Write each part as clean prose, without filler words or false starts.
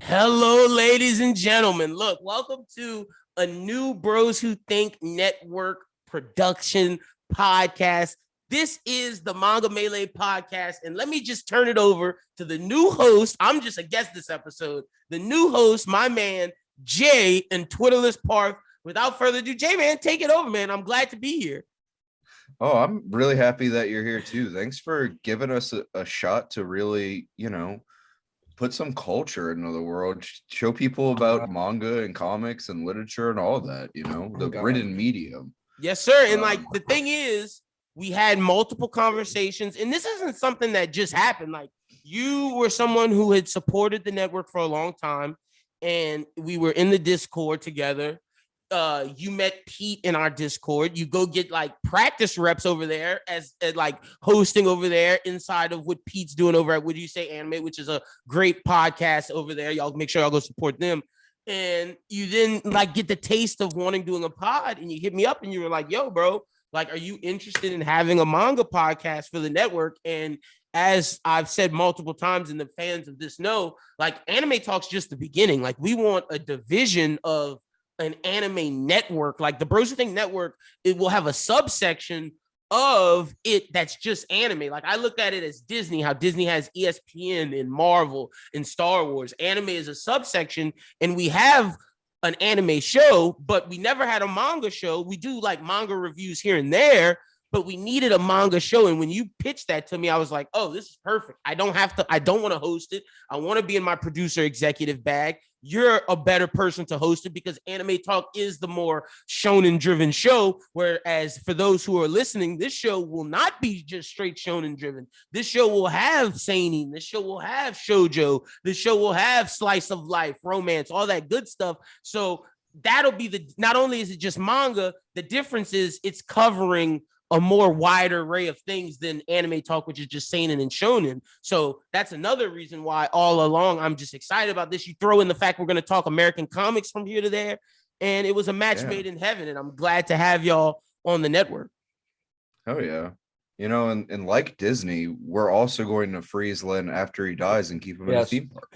Hello, ladies and gentlemen. Look, welcome to a new Bros Who Think Network production podcast. This is the Manga Melee Podcast, and let me just turn it over to the new host. I'm just a guest this episode. The new host, my man, Jay and Twitterless Parf. Without further ado, Jay, man, take it over, man. I'm glad to be here. Oh, I'm really happy that you're here too. Thanks for giving us a shot to really, put some culture into the world, show people about manga and comics and literature and all that, the written medium. Yes, sir. And the thing is, we had multiple conversations, and this isn't something that just happened. Like, you were someone who had supported the network for a long time, and we were in the Discord together. You met Pete in our Discord. You go get like practice reps over there as like hosting over there inside of what Pete's doing over at Would You Say Anime, which is a great podcast over there. Y'all make sure y'all go support them. And you then like get the taste of doing a pod, and you hit me up and you were like, yo, bro, like, are you interested in having a manga podcast for the network? And as I've said multiple times, and the fans of this know, like, Anime Talk's just the beginning. Like, we want a division of an anime network. Like the Bros Who Think Network, it will have a subsection of it that's just anime. Like, I looked at it as Disney, how Disney has ESPN and Marvel and Star Wars. Anime is a subsection, and we have an anime show, but we never had a manga show. We do like manga reviews here and there, but we needed a manga show. And when you pitched that to me, I was like, oh, this is perfect. I don't want to host it. I want to be in my producer executive bag. You're a better person to host it because Anime Talk is the more shonen driven show. Whereas for those who are listening, this show will not be just straight shonen driven. This show will have seinen. This show will have shoujo. This show will have slice of life, romance, all that good stuff. So that'll be not only is it just manga, the difference is it's covering a more wider array of things than Anime Talk, which is just seinen and shonen. So that's another reason why all along I'm just excited about this. You throw in the fact we're going to talk American comics from here to there, and it was a match made in heaven, and I'm glad to have y'all on the network. Oh, yeah. And like Disney, we're also going to freeze Lynn after he dies and keep him in a theme park.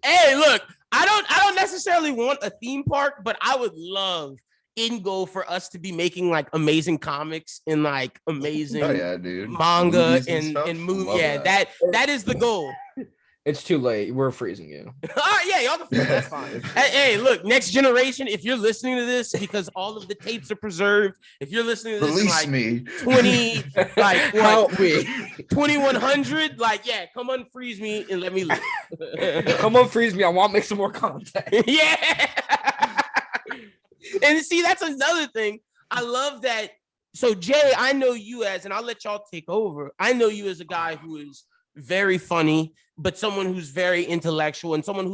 Hey, look, I don't necessarily want a theme park, but I would love in goal for us to be making like amazing comics and like amazing manga and movie. Yeah, that is the goal. It's too late. We're freezing you. Yeah, y'all can freeze. That's fine. Hey, look, next generation, if you're listening to this, because all of the tapes are preserved, if you're listening to this Release in like me. 20, like help me, 2100, like, yeah, come unfreeze me and let me live. Come unfreeze me. I want to make some more content. Yeah. And see, that's another thing. I love that. So, Jay, I know you as, and I'll let y'all take over. I know you as a guy who is very funny, but someone who's very intellectual and someone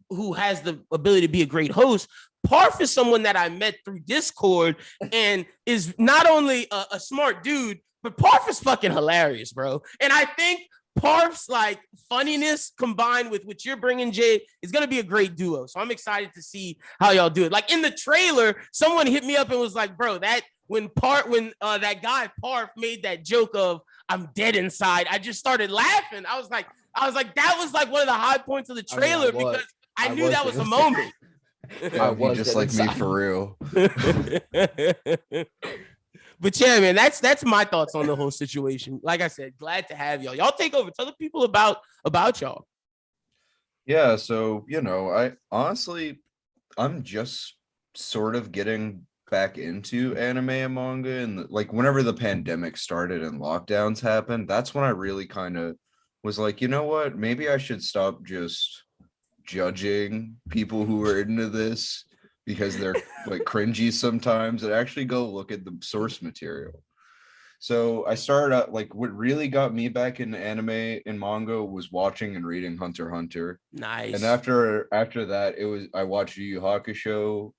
who has the ability to be a great host. Parf is someone that I met through Discord and is not only a smart dude, but Parf is fucking hilarious, bro. And I think Parf's like funniness combined with what you're bringing, Jay, is gonna be a great duo. So I'm excited to see how y'all do it. Like in the trailer, someone hit me up and was like, "Bro, that when that guy Parf made that joke of I'm dead inside, I just started laughing." I was like, that was like one of the high points of the trailer because I knew that was a moment. I was just like inside. Me for real. But yeah, man, that's my thoughts on the whole situation. Like I said, glad to have y'all. Y'all take over. Tell the people about y'all. Yeah, so I'm just sort of getting back into anime and manga, and like whenever the pandemic started and lockdowns happened, that's when I really kind of was like, you know what? Maybe I should stop just judging people who are into this because they're like cringy sometimes, and actually go look at the source material. So I started out, like, what really got me back into anime and manga was watching and reading Hunter x Hunter. Nice. And after that, I watched Yu Yu Hakusho,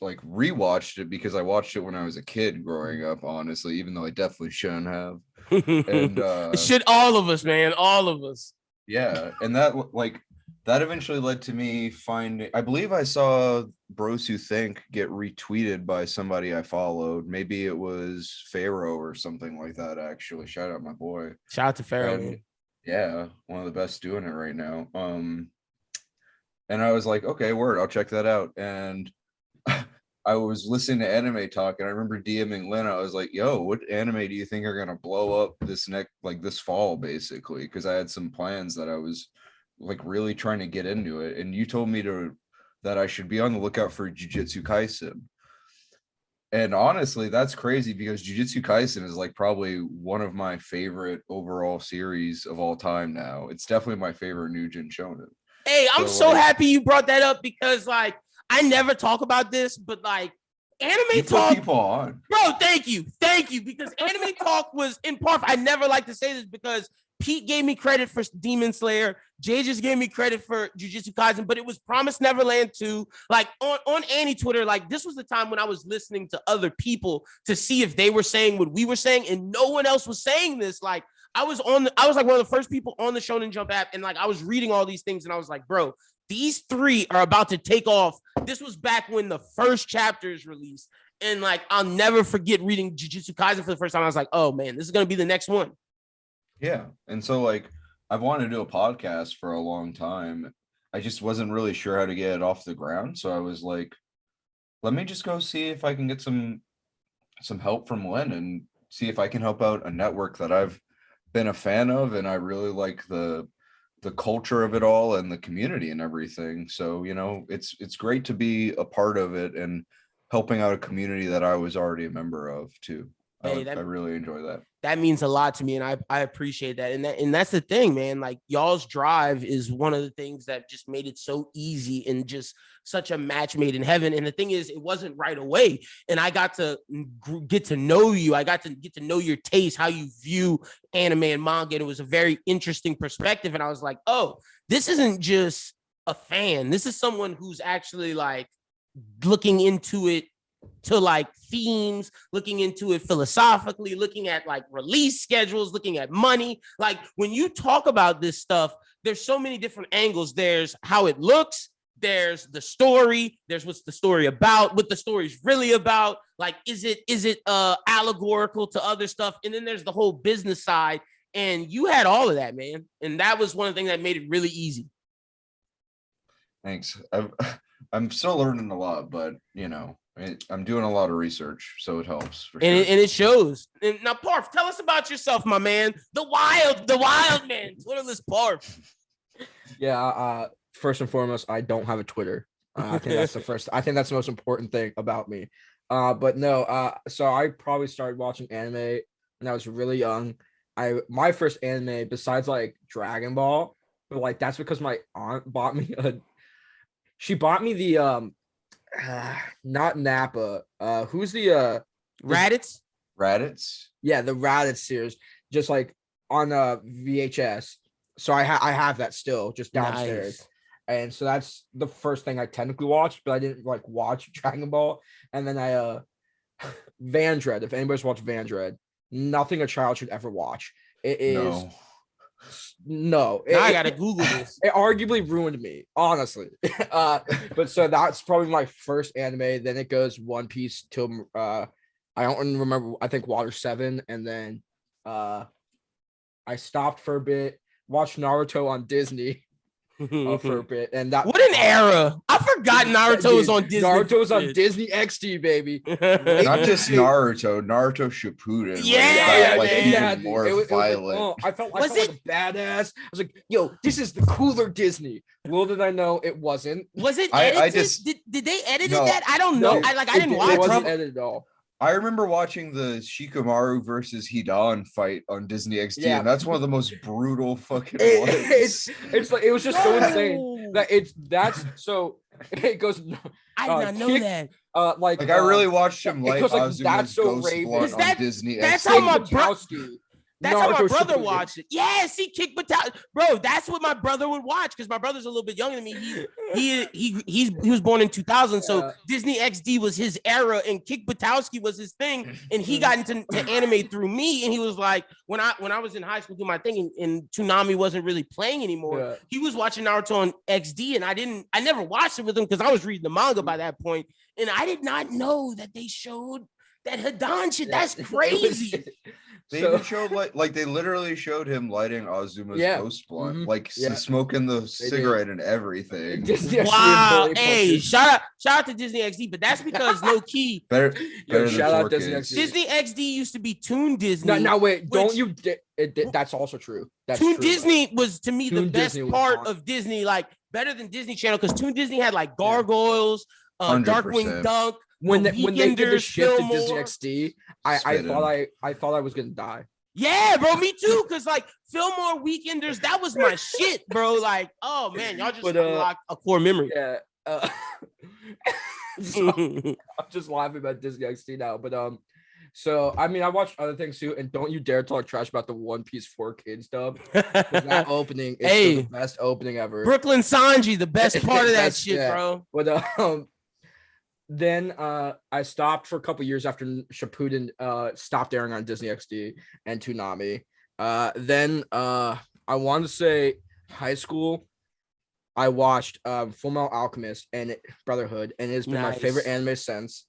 like rewatched it because I watched it when I was a kid growing up, honestly, even though I definitely shouldn't have. And shit, all of us, man, all of us. Yeah, and that eventually led to me finding, I believe I saw Bros Who Think get retweeted by somebody I followed. Maybe it was Pharaoh or something like that, actually. Shout out my boy. Shout out to Pharaoh. Yeah, one of the best doing it right now. And I was like, okay, word, I'll check that out. And I was listening to Anime Talk, and I remember DMing Lynn. I was like, yo, what anime do you think are gonna blow up this fall, basically? Because I had some plans that I was like really trying to get into it. And you told me that I should be on the lookout for Jujutsu Kaisen. And honestly, that's crazy because Jujutsu Kaisen is like probably one of my favorite overall series of all time now. It's definitely my favorite New Gen Shonen. Hey, I'm so like, happy you brought that up because like I never talk about this, but like Anime you Talk, put people on. bro. Thank you, because Anime Talk was in part. I never like to say this because Pete gave me credit for Demon Slayer. Jay just gave me credit for Jujutsu Kaisen, but it was Promised Neverland 2. Like on Annie Twitter, like this was the time when I was listening to other people to see if they were saying what we were saying, and no one else was saying this. Like I was like one of the first people on the Shonen Jump app, and like I was reading all these things, and I was like, bro, these three are about to take off. This was back when the first chapter is released, and like I'll never forget reading Jujutsu Kaisen for the first time. I was like, oh man, this is gonna be the next one. Yeah. And so like I've wanted to do a podcast for a long time. I just wasn't really sure how to get it off the ground. So I was like, let me just go see if I can get some help from Lynn and see if I can help out a network that I've been a fan of, and I really like the culture of it all and the community and everything. So, you know, it's great to be a part of it and helping out a community that I was already a member of too. Hey, I really enjoy that. That means a lot to me, and I appreciate that. And that's the thing, man. Like y'all's drive is one of the things that just made it so easy and just such a match made in heaven. And the thing is, it wasn't right away. And I got to get to know you. I got to get to know your taste, how you view anime and manga. And it was a very interesting perspective. And I was like, oh, this isn't just a fan. This is someone who's actually like looking into it to like themes, looking into it philosophically, looking at like release schedules, looking at money. Like when you talk about this stuff, there's so many different angles. There's how it looks, there's the story, there's what's the story about, what the story's really about. Like, is it allegorical to other stuff? And then there's the whole business side. And you had all of that, man. And that was one of the things that made it really easy. Thanks. I'm still learning a lot, but you know, I'm doing a lot of research, so it helps. For sure. And it shows. And now, Parf, tell us about yourself, my man. The wild man, Twitterless Parf. Yeah. First and foremost, I don't have a Twitter. I think that's the most important thing about me. But no. So I probably started watching anime when I was really young. My first anime, besides like Dragon Ball, but like that's because my aunt bought me she bought me the not Nappa. Who's the Raditz? Raditz? Yeah, the Raditz series, just like on VHS. So I have that still just downstairs. Nice. And so that's the first thing I technically watched, but I didn't like watch Dragon Ball. And then I Vandred, if anybody's watched Vandred, nothing a child should ever watch. It is no. Now I gotta Google this. It arguably ruined me, honestly. But so that's probably my first anime. Then it goes One Piece till I don't remember. I think Water 7, and then I stopped for a bit. Watched Naruto on Disney for a bit, and that what an era! I forgot Naruto was on Disney. Naruto was on Disney XD, baby. Not just Naruto Shippuden. Even more violent. I felt like a badass. I was like, yo, this is the cooler Disney. Little did I know it wasn't. Was it edited? Did they edit that? I don't know. I didn't watch it. It wasn't edited at all. I remember watching the Shikamaru versus Hidan fight on Disney XD, and that's one of the most brutal fucking ones. It's like it was just so insane that that's so it goes. I did not know that. I really watched him light Azuma's that's so Ghost Blood on Disney XD. That's how my brother watched it. Yeah, see, Kick Battalion, bro. That's what my brother would watch because my brother's a little bit younger than me. He was born in 2000, so Disney XD was his era, and Kick Batowski was his thing. And he got into anime through me. And he was like, when I was in high school doing my thing, and Toonami wasn't really playing anymore. He was watching Naruto on XD, and I never watched it with him because I was reading the manga by that point, and I did not know that they showed that Hidan shit. That's crazy. They even showed like they literally showed him lighting Azuma's ghost blunt, like smoking the cigarette and everything. Wow, hey, shout out to Disney XD, but that's because low key. better shout out Disney XD. Disney XD used to be Toon Disney. No, wait, don't you? That's also true. That's Toon true, Disney was to me Toon the best Disney part of Disney, like better than Disney Channel, because Toon Disney had like Gargoyles, 100%. Darkwing Duck. When they did the shift to Fillmore. Disney XD, I thought I was gonna die. Yeah, bro, me too. Cause like Fillmore Weekenders, that was my shit, bro. Like, oh man, y'all just unlocked a core memory. Yeah. So, I'm just laughing about Disney XD now, but so I mean, I watched other things too, and don't you dare talk trash about the One Piece 4Kids dub. That opening is the best opening ever. Brooklyn Sanji, the best part of that shit, bro. But then I stopped for a couple years after Shippuden stopped airing on Disney XD and Toonami. Then I want to say high school, I watched Fullmetal Alchemist and Brotherhood, and it's been my favorite anime since.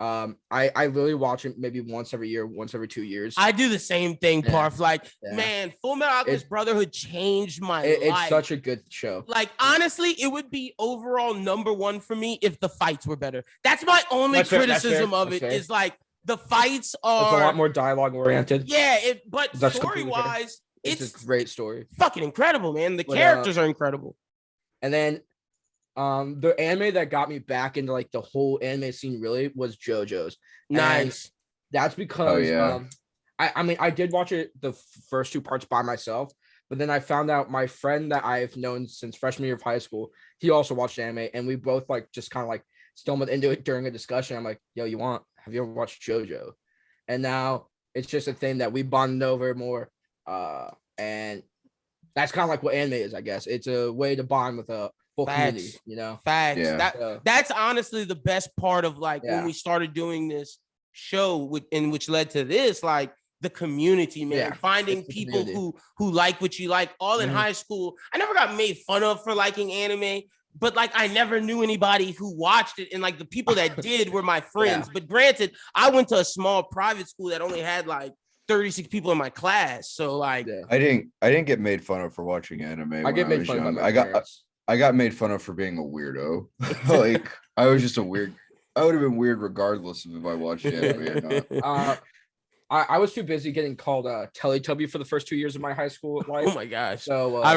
I really watch it maybe once every year, once every 2 years. I do the same thing, Parf. Like, man, Fullmetal Alchemist Brotherhood changed my life. It's such a good show. Like, honestly, it would be overall #1 for me if the fights were better. That's my only criticism of it. Is like the fights are it's a lot more dialogue oriented. Yeah, but story wise, it's a great story. Fucking incredible, man. The characters are incredible. And then the anime that got me back into like the whole anime scene really was JoJo's. Nice. And that's because I mean I did watch it the first 2 parts by myself, but then I found out my friend that I've known since freshman year of high school, he also watched anime, and we both like just kind of like stumbled into it during a discussion. I'm like, yo, have you ever watched JoJo? And now it's just a thing that we bonded over more. And that's kind of like what anime is, I guess. It's a way to bond with a full community, you know? Facts. Yeah. That's honestly the best part of like when we started doing this show, which led to this, like the community, man. Finding people who like what you like. All in high school, I never got made fun of for liking anime, but like I never knew anybody who watched it, and like the people that did were my friends. But granted, I went to a small private school that only had like 36 people in my class, so like I didn't get made fun of for watching anime. I get made fun of. I got made fun of for being a weirdo. Like I was just a weird. I would have been weird regardless of if I watched anime or not. I was too busy getting called Teletubby for the first 2 years of my high school life. Oh my gosh! So I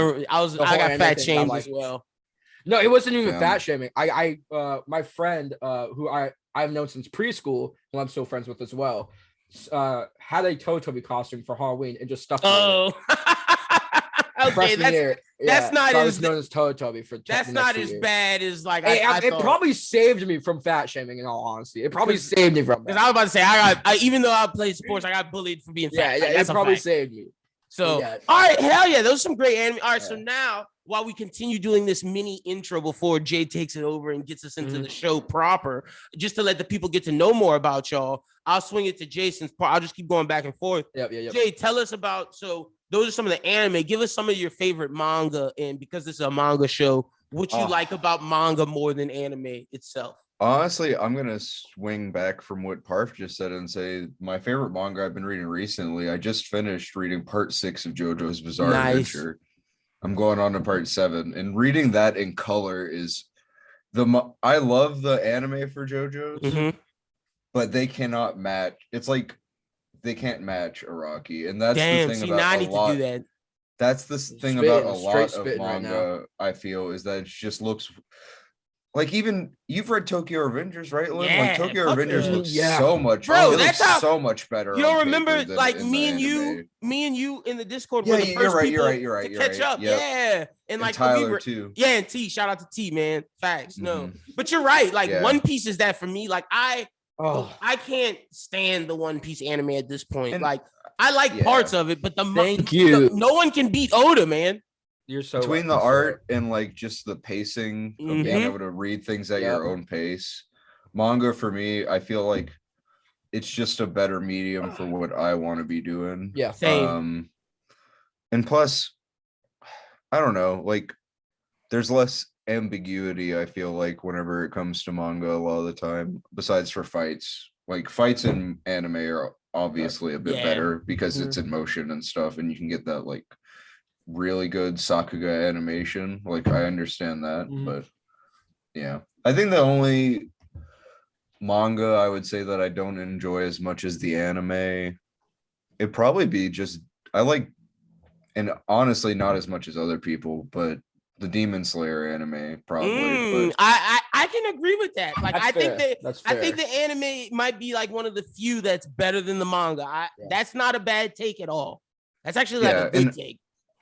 got fat shamed as well. No, it wasn't even fat shaming. My friend who I've known since preschool, who I'm still friends with as well, had a Teletubby costume for Halloween and just stuffed it. Okay, that's not as known as Teletubby for. That's not as bad as like. It probably saved me from fat shaming. In all honesty, it probably saved me from. Because I was about to say I even though I played sports, I got bullied for being fat. Yeah, it probably saved me. So all right, hell yeah, those are some great anime. All right, so now while we continue doing this mini intro before Jay takes it over and gets us into the show proper, just to let the people get to know more about y'all, I'll swing it to Jason's part. I'll just keep going back and forth. Yep. Jay, tell us about, so those are some of the anime. Give us some of your favorite manga, and because this is a manga show, what you like about manga more than anime itself. Honestly, I'm gonna swing back from what Parf just said and say my favorite manga I've been reading recently. I just finished reading part 6 of JoJo's Bizarre Adventure. I'm going on to part 7, and reading that in color is I love the anime for JoJo's, but they cannot match. It's like they can't match Araki, and that's the thing about a lot. That's the thing about a lot of manga. I feel is that it just looks. Like even you've read Tokyo Revengers, right, Lynn? Like Tokyo Revengers looks so much, bro. That's so much better. You don't remember, like me and you in the Discord. Yeah, the first you're right. To catch up, and like and Tyler too. Yeah, and T. Shout out to T, man. Facts, no, but you're right. Like One Piece is that for me. Like I can't stand the One Piece anime at this point. And, like I like parts of it, but no one can beat Oda, man. You're so between the art and like just the pacing of being able to read things at your own pace. Manga for me, I feel like it's just a better medium for what I want to be doing. Yeah, same. And plus, I don't know, like there's less ambiguity, I feel like, whenever it comes to manga a lot of the time, besides for fights. Like fights in anime are obviously a bit better because it's in motion and stuff, and you can get that like really good Sakuga animation. Like I understand that, but yeah, I think the only manga I would say that I don't enjoy as much as the anime, it'd probably be just I like, and honestly not as much as other people, but the Demon Slayer anime probably. But I can agree with that. Like That's I think fair. that That's I fair. think the anime might be like one of the few that's better than the manga. That's not a bad take at all. That's actually like a good take.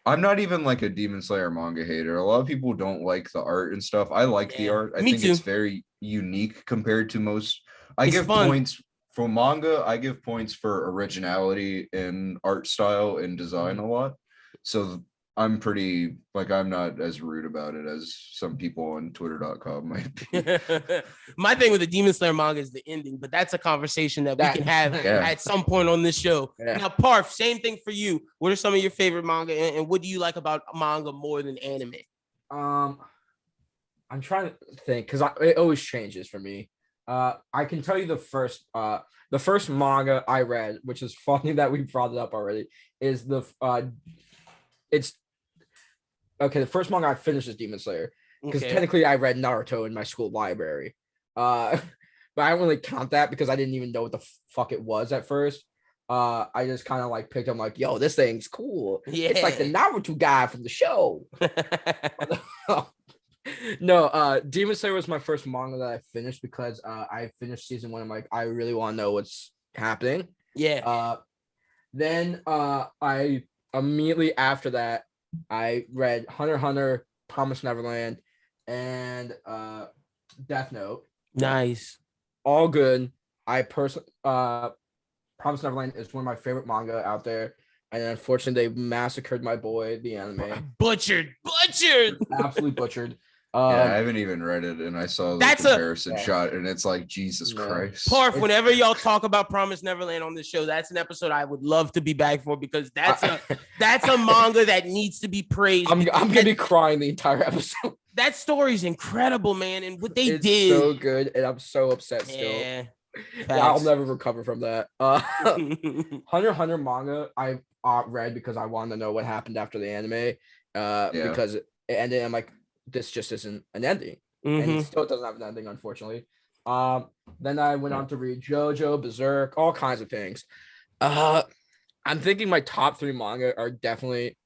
I'm not even like a Demon Slayer manga hater. A lot of people don't like the art and stuff. I like the art. I think it's very unique compared to most. I give points for manga. I give points for originality in art style and design a lot. So I'm pretty like I'm not as rude about it as some people on Twitter.com might be. My thing with the Demon Slayer manga is the ending, but that's a conversation that we can have at some point on this show. Now, Parf, same thing for you. What are some of your favorite manga, and what do you like about manga more than anime? I'm trying to think because it always changes for me. I can tell you the first manga I read, which is funny that we brought it up already, is the first manga I finished is Demon Slayer because technically I read Naruto in my school library, but I don't really count that because I didn't even know what the fuck it was at first. I just kind of like picked up like, yo, this thing's cool. It's like the Naruto guy from the show. No, Demon Slayer was my first manga that I finished because I finished season 1. I'm like, I really want to know what's happening. Then I immediately after that I read Hunter x Hunter, Promised Neverland, and Death Note. Nice. All good. I personally Promised Neverland is one of my favorite manga out there. And unfortunately, they massacred my boy, the anime. Butchered. Absolutely butchered. I haven't even read it, and I saw the comparison shot, and it's like, Jesus Christ. Parf, whenever y'all talk about Promised Neverland on this show, that's an episode I would love to be back for because that's a manga that needs to be praised. I'm gonna be crying the entire episode. That story's incredible, man, and what they did so good, and I'm so upset still. I'll never recover from that. Hunter x Hunter manga I read because I wanted to know what happened after the anime. Because it ended. I'm like, this just isn't an ending, and it still doesn't have an ending, unfortunately. Then I went on to read Jojo, Berserk, all kinds of things. I'm thinking my top 3 manga are definitely.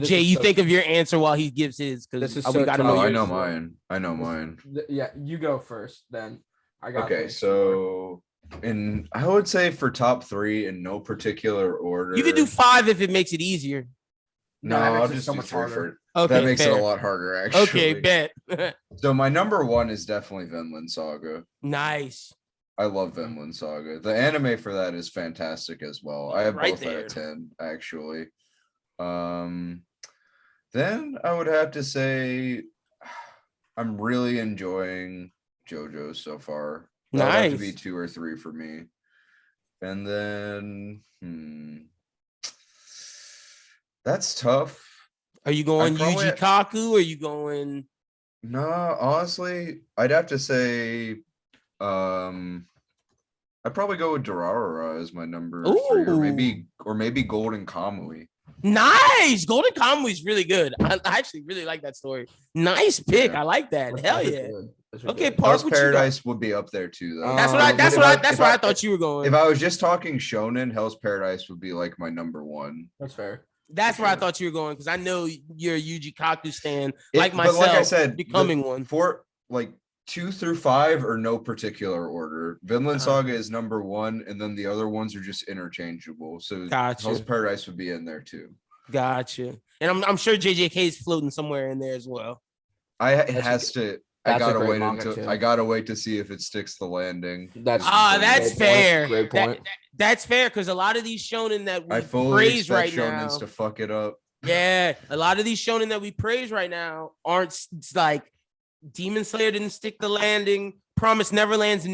Jay, you think of your answer while he gives his because we got to know. I know mine. Yeah, you go first. Then I got. Okay, so I would say for top 3 in no particular order. You can do 5 if it makes it easier. No, I'll just do 3 that makes it a lot harder, actually. Okay, bet. So my number 1 is definitely Vinland Saga. Nice. I love Vinland Saga. The anime for that is fantastic as well. I have both out of 10, actually. Then I would have to say I'm really enjoying Jojo so far. That would have to be 2 or 3 for me. And then that's tough. Are you going Yuji Kaku or are you going? No, honestly, I'd have to say I'd probably go with Durarara as my number 3, or maybe Golden Kamui. Nice. Golden Kamui is really good. I actually really like that story. Nice pick. I like that. Hell yeah. Okay, Hell's Paradise would be up there too, though. That's where I thought you were going. If I was just talking shonen, Hell's Paradise would be like my number 1. That's fair. That's where I thought you were going because I know you're a Yuji Kaku stan, like myself. But like I said, becoming one. For like 2 through 5 are no particular order. Vinland Saga is number 1, and then the other ones are just interchangeable. So Hell's Paradise would be in there too. Gotcha. And I'm sure JJK is floating somewhere in there as well. I gotta wait to see if it sticks the landing. That's fair. Great point. That's fair because a lot of these shonen that we praise right now to fuck it up. Yeah, a lot of these shonen that we praise right now aren't like Demon Slayer didn't stick the landing. Promised Neverland's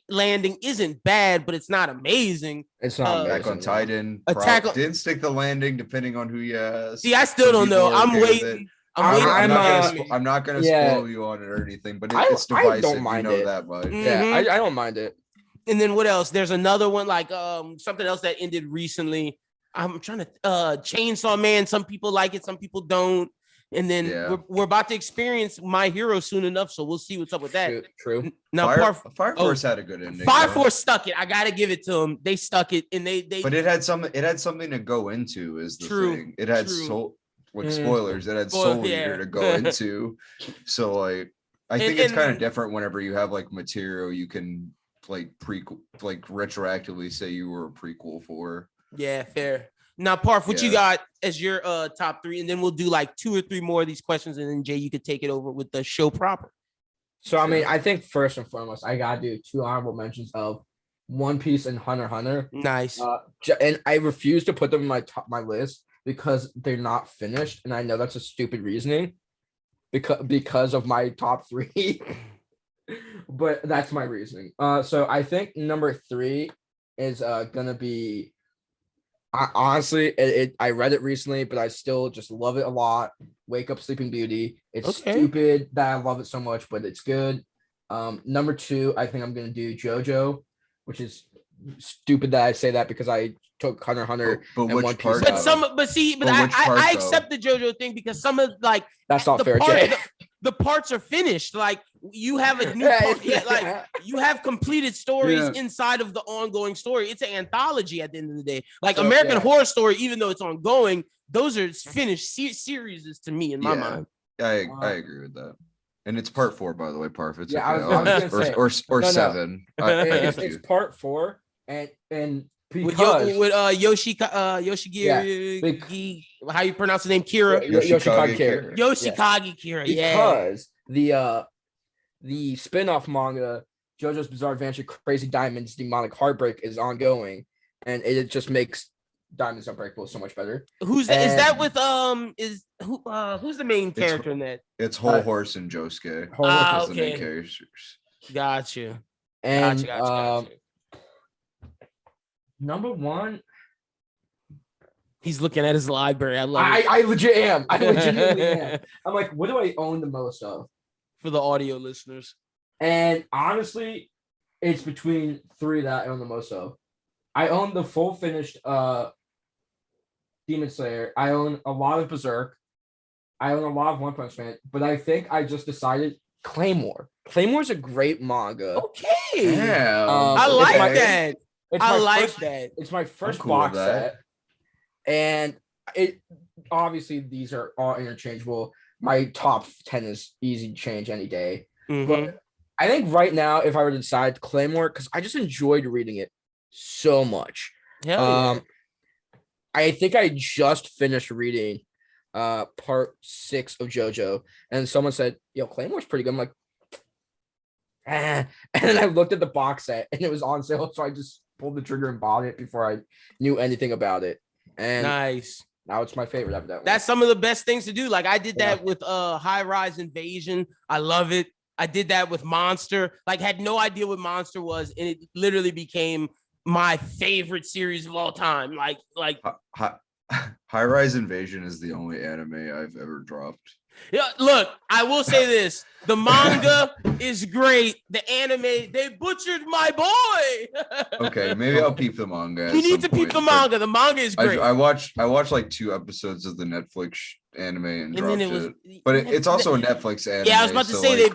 landing isn't bad, but it's not amazing. It's not Attack on Titan. Didn't stick the landing, depending on who you ask. See, I still don't know. I'm waiting. I'm not gonna spoil you on it or anything, but it's divisive. I don't mind it that much. Yeah, I don't mind it. And then what else? There's another one like something else that ended recently. I'm trying to Chainsaw Man. Some people like it, some people don't. And then we're about to experience My Hero soon enough, so we'll see what's up with that. True. Now, Fire Force had a good ending. Fire Force stuck it. I gotta give it to them. They stuck it, and they. But it had something to go into. Is the thing? It had spoilers. It had Soul Eater to go into. So like, I think it's kind of different whenever you have like material you can like retroactively say you were a prequel for. Yeah, fair. Now, Parf, what you got as your top 3, and then we'll do like 2 or 3 more of these questions, and then Jay, you could take it over with the show proper. So I mean, I think first and foremost, I gotta do 2 honorable mentions of One Piece and Hunter x Hunter. Nice. And I refuse to put them in my list because they're not finished, and I know that's a stupid reasoning because of my top 3. But that's my reasoning. So I think number 3 is gonna be. Honestly, I read it recently, but I still just love it a lot. Wake Up Sleeping Beauty. It's stupid that I love it so much, but it's good. Number 2, I think I'm gonna do Jojo, which is stupid that I say that because I took Hunter x Hunter and One Piece. I accept the Jojo thing because some of like that's not fair, Jay. The parts are finished. Like you have a new like you have completed stories inside of the ongoing story. It's an anthology at the end of the day. Like American Horror Story, even though it's ongoing, those are finished series to me in my mind. I agree with that. And it's part 4, by the way, Parf. It's I was gonna say, or 7. It's part 4, and because with Yoshigiri, how you pronounce the name? Kira. Yoshikage Kira. Because the spin-off manga JoJo's Bizarre Adventure Crazy Diamonds Demonic Heartbreak is ongoing, and it just makes Diamonds Unbreakable so much better. Is that with who's the main character in that? It's Whole Horse and Josuke. Okay. The main characters. Gotcha. And Gotcha. Number 1, he's looking at his library. I love it. I legit am. I legitimately am. I'm like, what do I own the most of? For the audio listeners. And honestly, it's between 3 that I own the most of. I own the full finished Demon Slayer. I own a lot of Berserk. I own a lot of One Punch Man. But I think I just decided Claymore. Claymore's a great manga. Okay. Yeah. I like that. It's my first box set. And it obviously these are all interchangeable. My top 10 is easy to change any day. Mm-hmm. But I think right now, if I were to decide Claymore, because I just enjoyed reading it so much. I think I just finished reading part 6 of JoJo, and someone said, "Yo, Claymore's pretty good." I'm like, and then I looked at the box set, and it was on sale, so I just pulled the trigger and bought it before I knew anything about it. And nice. Now it's my favorite evidently. That's some of the best things to do. Like I did that with High Rise Invasion. I love it. I did that with Monster. Like had no idea what Monster was, and it literally became my favorite series of all time. Like High Rise Invasion is the only anime I've ever dropped. Yeah, look, I will say this. The manga is great. The anime, they butchered my boy. Okay, maybe I'll peep the manga. You need to peep the manga. The manga is great. I watched like 2 episodes of the Netflix anime and dropped it. But it's also a Netflix anime. Yeah, I was about to say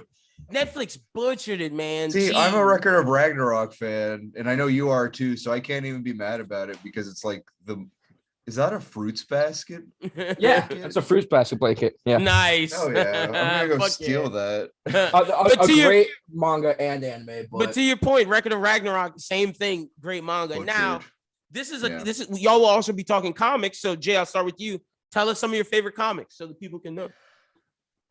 Netflix butchered it, man. See, I'm a Record of Ragnarok fan, and I know you are too, so I can't even be mad about it because it's like is that a fruits basket? Yeah, it's a fruits basket blanket. Yeah. Nice. Oh yeah, I'm gonna go steal that. A great manga and anime. But to your point, Record of Ragnarok, same thing, great manga. Butchered. Now, this is y'all will also be talking comics. So Jay, I'll start with you. Tell us some of your favorite comics so the people can know.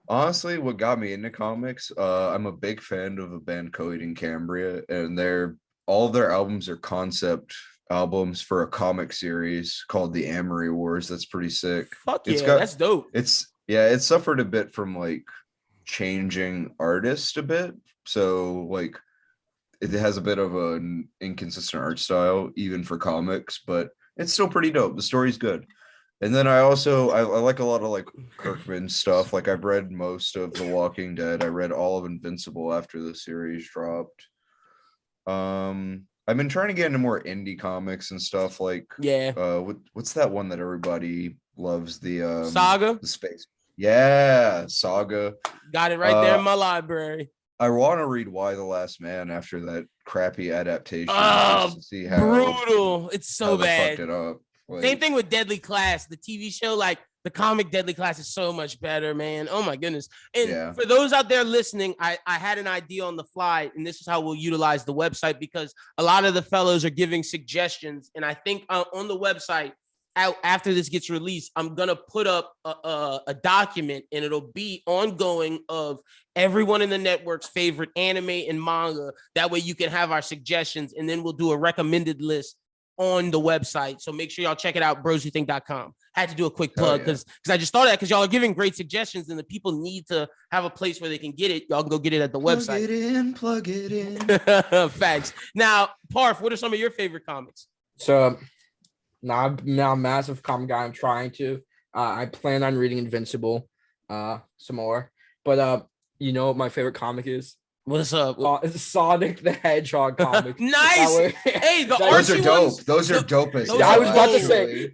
Honestly, what got me into comics, I'm a big fan of a band Coheed and Cambria, and all of their albums are concept albums for a comic series called the Amory Wars. That's pretty sick. Fuck yeah, that's dope. It suffered a bit from like changing artist a bit, so like it has a bit of an inconsistent art style even for comics, but it's still pretty dope. The story's good. And then I like a lot of like Kirkman stuff. Like I've read most of The Walking Dead. I read all of Invincible after the series dropped. I've been trying to get into more indie comics and stuff. Like, what's that one that everybody loves? The Saga, the space. Yeah, Saga. Got it right there in my library. I want to read Why the Last Man after that crappy adaptation. Oh, to see how brutal! It's so bad. Fucked it up. Like, same thing with Deadly Class, the TV show. Like the comic Deadly Class is so much better, man. Oh my goodness! And for those out there listening, I had an idea on the fly, and this is how we'll utilize the website because a lot of the fellows are giving suggestions, and I think on the website. After this gets released, I'm gonna put up a document, and it'll be ongoing of everyone in the network's favorite anime and manga. That way, you can have our suggestions, and then we'll do a recommended list on the website. So make sure y'all check it out, BrosWhoThink.com. Had to do a quick plug because I just thought of that because y'all are giving great suggestions, and the people need to have a place where they can get it. Y'all can go get it at the website. Plug it in. Facts. Now, Parf, what are some of your favorite comics? So. Now I'm a massive comic guy. I'm trying to. I plan on reading Invincible some more. But you know what my favorite comic is? What's up? It's Sonic the Hedgehog comic. Nice. Hey, those are dope. Those are dope as hell. I was about to say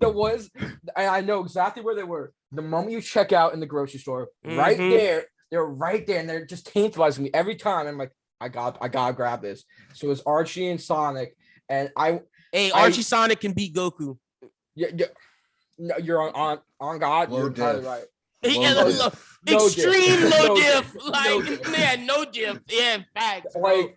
I know exactly where they were. The moment you check out in the grocery store, right there, they're right there, and they're just tantalizing me every time. I'm like, I gotta grab this. So it's Archie and Sonic, and Archie Sonic can beat Goku. Yeah, no, you're on God. You're probably right. Extreme low diff. Like, no diff. Yeah, facts. Like,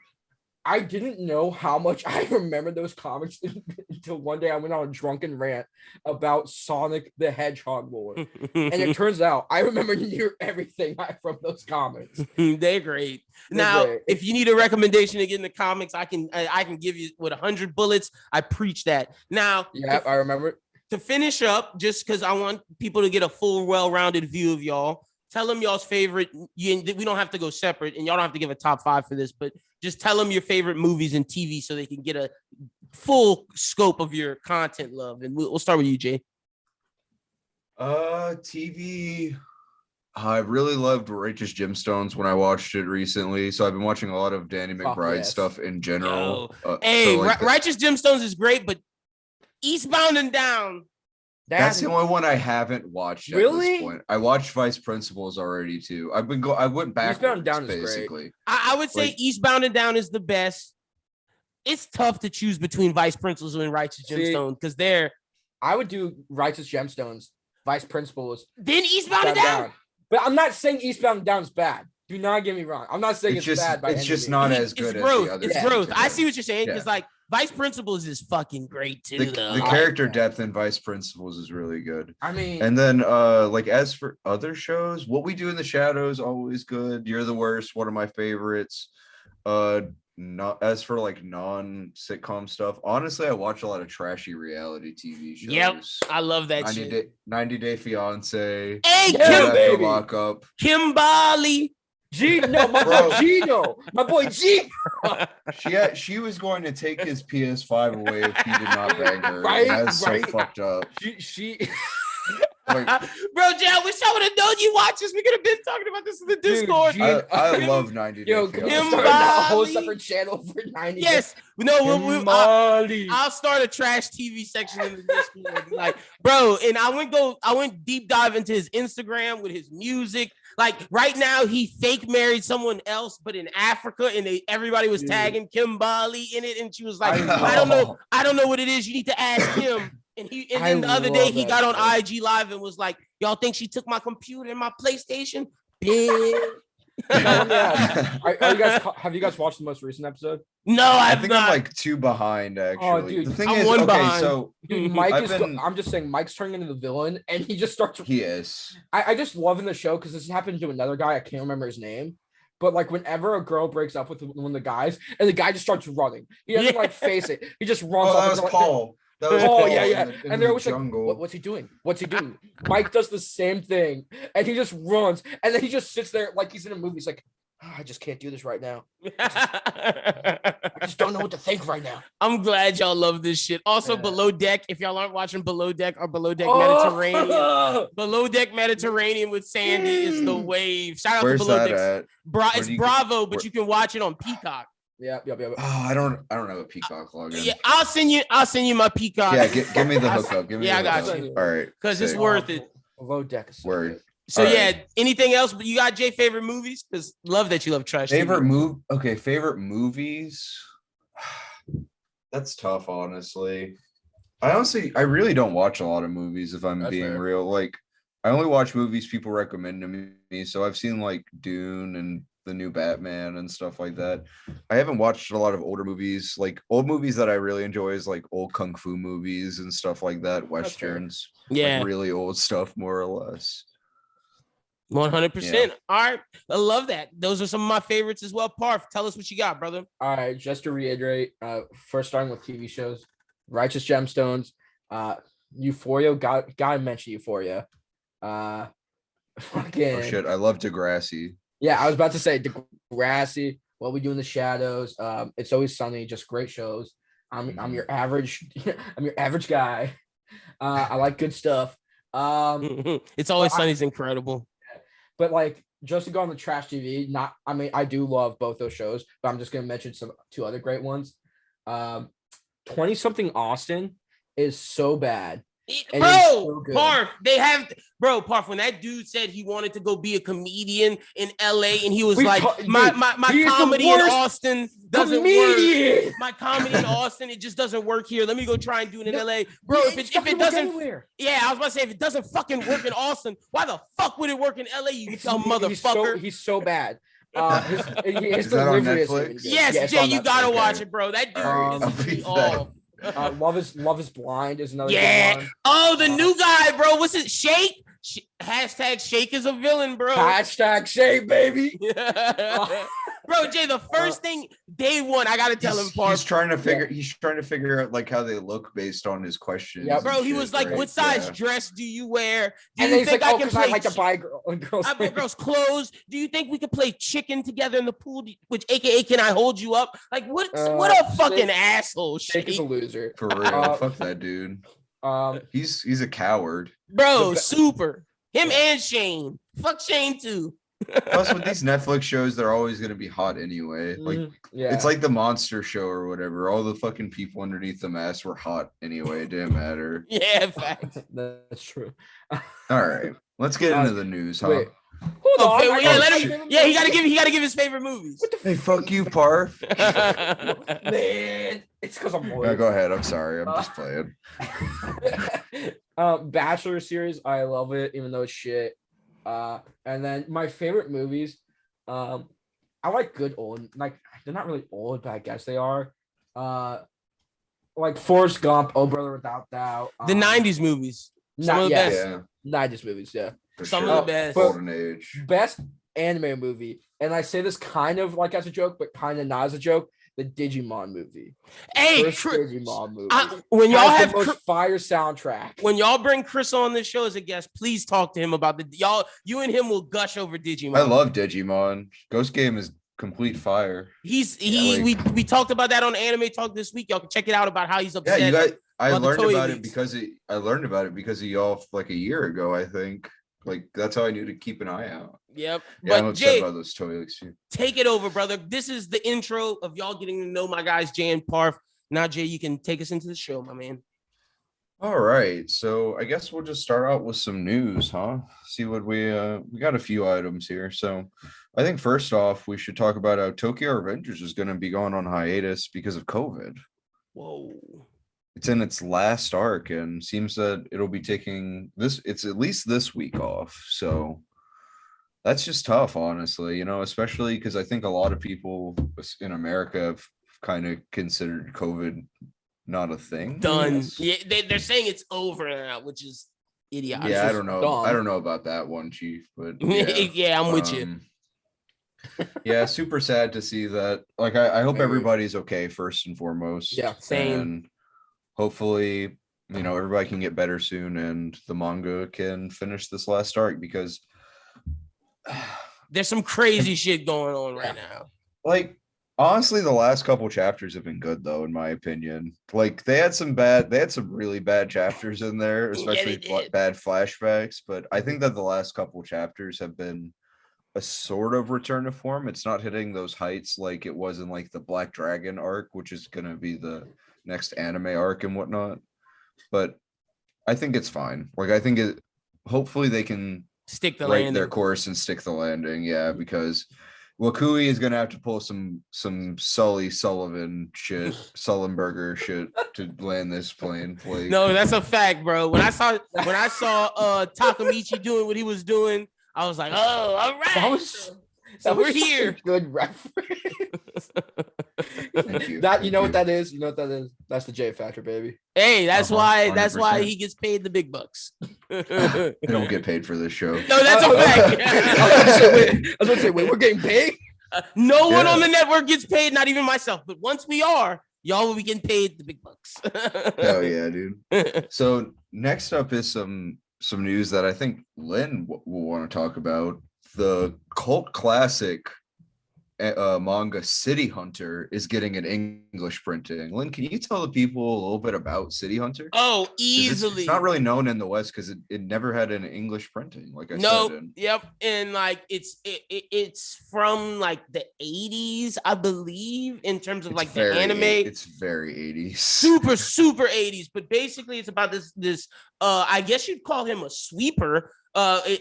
I didn't know how much I remember those comics until one day I went on a drunken rant about Sonic the Hedgehog lore. And it turns out I remember near everything from those comics. They're great. If you need a recommendation to get in the comics, I can give you with 100 bullets. I preach that. Now, I remember. To finish up, just because I want people to get a full, well-rounded view of y'all, tell them y'all's favorite. We don't have to go separate, and y'all don't have to give a top 5 for this, but just tell them your favorite movies and TV so they can get a full scope of your content love. And we'll start with you, Jay. TV. I really loved Righteous Gemstones when I watched it recently. So I've been watching a lot of Danny McBride stuff in general. Righteous Gemstones is great, but Eastbound and Down. That's the only one I haven't watched at this point. I watched Vice Principals already too. I went back. Eastbound and Down basically. Is great. I would say Eastbound and Down is the best. It's tough to choose between Vice Principals and Righteous Gemstones because I would do Righteous Gemstones, Vice Principals, then Eastbound and Down. But I'm not saying Eastbound and Down is bad. Do not get me wrong. I'm not saying it's bad. It's just not as good as the other. It's growth. I see what you're saying because Vice Principals is fucking great too. The character depth in Vice Principals is really good. I mean, and then as for other shows, What We Do in the Shadows always good. You're the Worst, one of my favorites. Not as for like non-sitcom stuff. Honestly, I watch a lot of trashy reality TV shows. Yep, I love that 90 Day Fiance. Hey, Lock Up. Kimbali. Gino, my boy Gino. She was going to take his PS5 away if he did not bang her. That's so fucked up. She Bro, Jay, I wish I would have known you watch this. We could have been talking about this in the Discord. I love 90 Day. Yo, can we start a whole separate channel for 90 Days? Yes. No, I'll start a trash TV section in the Discord. Like, bro, and I went deep dive into his Instagram with his music. Like right now, he fake married someone else, but in Africa, and everybody was tagging Kimbali in it, and she was like, I don't know what it is. You need to ask him. And then the other day he got on IG Live and was like, "Y'all think she took my computer and my PlayStation?" Bitch. Have you guys watched the most recent episode? No, I think I'm like 2 behind actually. Oh, dude, the thing I'm is, one okay, behind. so dude, Mike I'm just saying, Mike's turning into the villain, and he just starts. He is. I just love in the show because this happened to another guy. I can't remember his name. But like whenever a girl breaks up with one of the guys, and the guy just starts running, he doesn't like face it. He just runs. Oh, that was Paul. And they're always like, what's he doing? Mike does the same thing, and he just runs, and then he just sits there like he's in a movie. He's like, I just can't do this right now. I just don't know what to think right now. I'm glad y'all love this shit. Also, Below Deck, if y'all aren't watching Below Deck or Below Deck Mediterranean, Below Deck Mediterranean with Sandy is the wave. Shout out to Below Deck. It's Bravo, but you can watch it on Peacock. Yep. Oh, I don't have a Peacock login. Yeah, I'll send you my Peacock. Yeah, give me the hookup. Give me Yeah, the I hookup. got you. All right, because it's sick. worth it. Low deck is so Word. good. So All yeah, right. anything else? But you got Jay favorite movies? Because love that you love trash. Favorite TV. move? Okay, favorite movies. That's tough, honestly. I really don't watch a lot of movies if I'm That's being fair. real. Like, I only watch movies people recommend to me. So I've seen like Dune and the new Batman and stuff like that. I haven't watched a lot of older movies. Like old movies that I really enjoy is like old kung fu movies and stuff like that. Westerns, Yeah, like really old stuff, more or less. 100%. All right, I love that. Those are some of my favorites as well. Parf, tell us what you got, brother. All right, just to reiterate, first starting with TV shows, Righteous Gemstones, Euphoria. Gotta mention Euphoria. Fucking Oh shit, I love Degrassi. yeah, I was about to say Degrassi, What We Do in the Shadows. It's Always Sunny, just great shows. I'm your average, I'm your average guy. I like good stuff. It's Always Sunny's incredible. But like just to go on the trash TV, I do love both those shows, but I'm just gonna mention two other great ones. 20-something Austin is so bad. And it's so good. Parf, Parf, when that dude said he wanted to go be a comedian in LA and he was my comedy in Austin doesn't work. My comedy in Austin, it just doesn't work here. Let me go try and do it in LA. Bro, if it doesn't anywhere. Yeah, I was about to say if it doesn't fucking work in Austin, why the fuck would it work in LA, you dumb motherfucker? He's so bad. His Is that on delivery Netflix? is yes, Jay, you gotta watch it, bro. That dude pisses me off. Love is Blind is another good one. Oh, the new guy, bro. What's it? Shake? Hashtag Shake is a villain, bro. Hashtag Shake, baby. Bro, Jay, the first thing day one, I gotta tell him, Parf. He's trying to figure out like how they look based on his questions. Yeah, bro. He was like, "What size dress do you wear? Do and you then think like, I can I play? like to buy girls clothes. Do you think we could play chicken together in the pool? Which, AKA, can I hold you up? Like, what a fucking asshole! Shake is a loser for real. Fuck that dude. He's a coward, bro. Super him and Shane. Fuck Shane too. Plus, with these Netflix shows, they're always going to be hot anyway. Like, it's like the Monster Show or whatever. All the fucking people underneath the mask were hot anyway. It didn't matter. Yeah, fact. That's true. All right, let's get into the news, huh? Wait. Hold on. He gotta give his favorite movies. Hey, fuck you, Parf. Man, it's because I'm bored. No, go ahead. I'm sorry. I'm just playing. Bachelor series, I love it, even though it's shit. And then my favorite movies, I like good old, like they're not really old, but I guess they are. Like Forrest Gump, Oh Brother Without Doubt. The 90s movies. Some of the best. Yeah. 90s movies, yeah. Some of the best. Golden age. Best anime movie, and I say this kind of like as a joke, but kind of not as a joke. The Digimon movie. Hey, Digimon movie. When y'all have the most fire soundtrack. When y'all bring Chris on this show as a guest, please talk to him about you and him will gush over Digimon. I love Digimon. Ghost Game is complete fire. We talked about that on Anime Talk this week. Y'all can check it out about how he's upset. Yeah, you guys. I learned about it because of y'all like a year ago, I think. Like that's how I knew to keep an eye out. Yep. Yeah, but I'm Jay, upset about those toy leaks too. Take it over, brother. This is the intro of y'all getting to know my guys, Jay and Parf. Now, Jay, you can take us into the show, my man. All right. So I guess we'll just start out with some news, huh? See what we got a few items here. So I think first off, we should talk about how Tokyo Revengers is going to be going on hiatus because of COVID. Whoa. It's in its last arc and seems that it'll be taking it's at least this week off. So that's just tough, honestly, especially because I think a lot of people in America have kind of considered COVID not a thing. Done. Yeah, they're saying it's over now, which is idiotic. Yeah, I don't know. Dumb. I don't know about that one, Chief, but yeah, I'm with you. Yeah, super sad to see that. Like, I hope everybody's okay first and foremost. Yeah, same. And hopefully, everybody can get better soon and the manga can finish this last arc because there's some crazy shit going on right now. Like, honestly, the last couple chapters have been good though, in my opinion. Like they had some really bad chapters in there, especially bad flashbacks. But I think that the last couple chapters have been a sort of return to form. It's not hitting those heights like it was in like the Black Dragon arc, which is going to be the next anime arc and whatnot. But I think it's fine. Like, I think it, hopefully they can Stick the right landing. their course and stick the landing. Yeah, because Wakui is gonna have to pull some Sullenberger shit to land this plane. Like, No, that's a fact, bro. When I saw Takamichi doing what he was doing, I was like, oh, all right. So we're here. Good reference. thank you. That you know what that is? You know what that is? That's the J Factor, baby. Hey, that's why 100%. he gets paid the big bucks. I don't get paid for this show. No, that's a fact. I was gonna say, wait, we're getting paid? No one on the network gets paid, not even myself. But once we are, y'all will be getting paid the big bucks. Hell yeah, dude. So next up is some news that I think Lynn will want to talk about. The cult classic manga City Hunter is getting an English printing. Lynn, can you tell the people a little bit about City Hunter? Oh, easily. It's not really known in the West because it never had an English printing, like I said. Yep. And like it's from like the 80s, I believe, in terms of It's like very, the anime. It's very 80s. Super 80s. But basically it's about this I guess you'd call him a sweeper.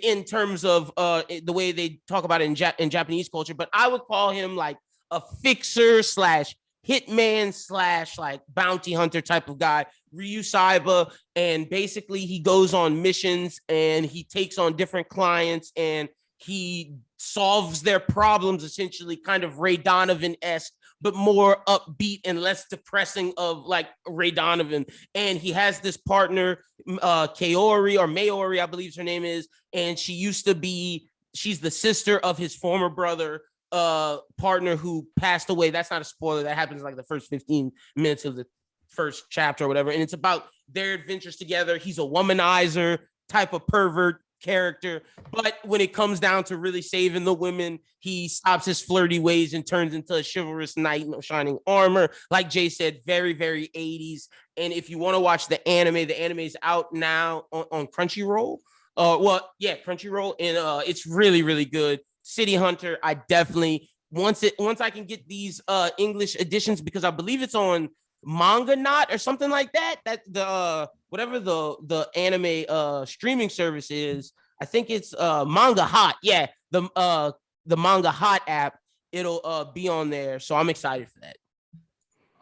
In terms of the way they talk about it in Japanese culture, but I would call him like a fixer / hitman / like bounty hunter type of guy, Ryu Saiba, and basically he goes on missions and he takes on different clients and he solves their problems, essentially kind of Ray Donovan-esque, but more upbeat and less depressing of like Ray Donovan. And he has this partner, Kaori or Mayori, I believe her name is. And she's the sister of his former brother, partner who passed away. That's not a spoiler. That happens like the first 15 minutes of the first chapter or whatever. And it's about their adventures together. He's a womanizer type of pervert character, but when it comes down to really saving the women, he stops his flirty ways and turns into a chivalrous knight in shining armor. Like Jay said, very 80s. And if you want to watch the anime is out now on Crunchyroll. Crunchyroll, and it's really good. City Hunter, I definitely once I can get these English editions, because I believe it's on Manga Not or something like that. That the whatever the anime streaming service is, I think it's Manga Hot. Yeah, the Manga Hot app. It'll be on there, so I'm excited for that.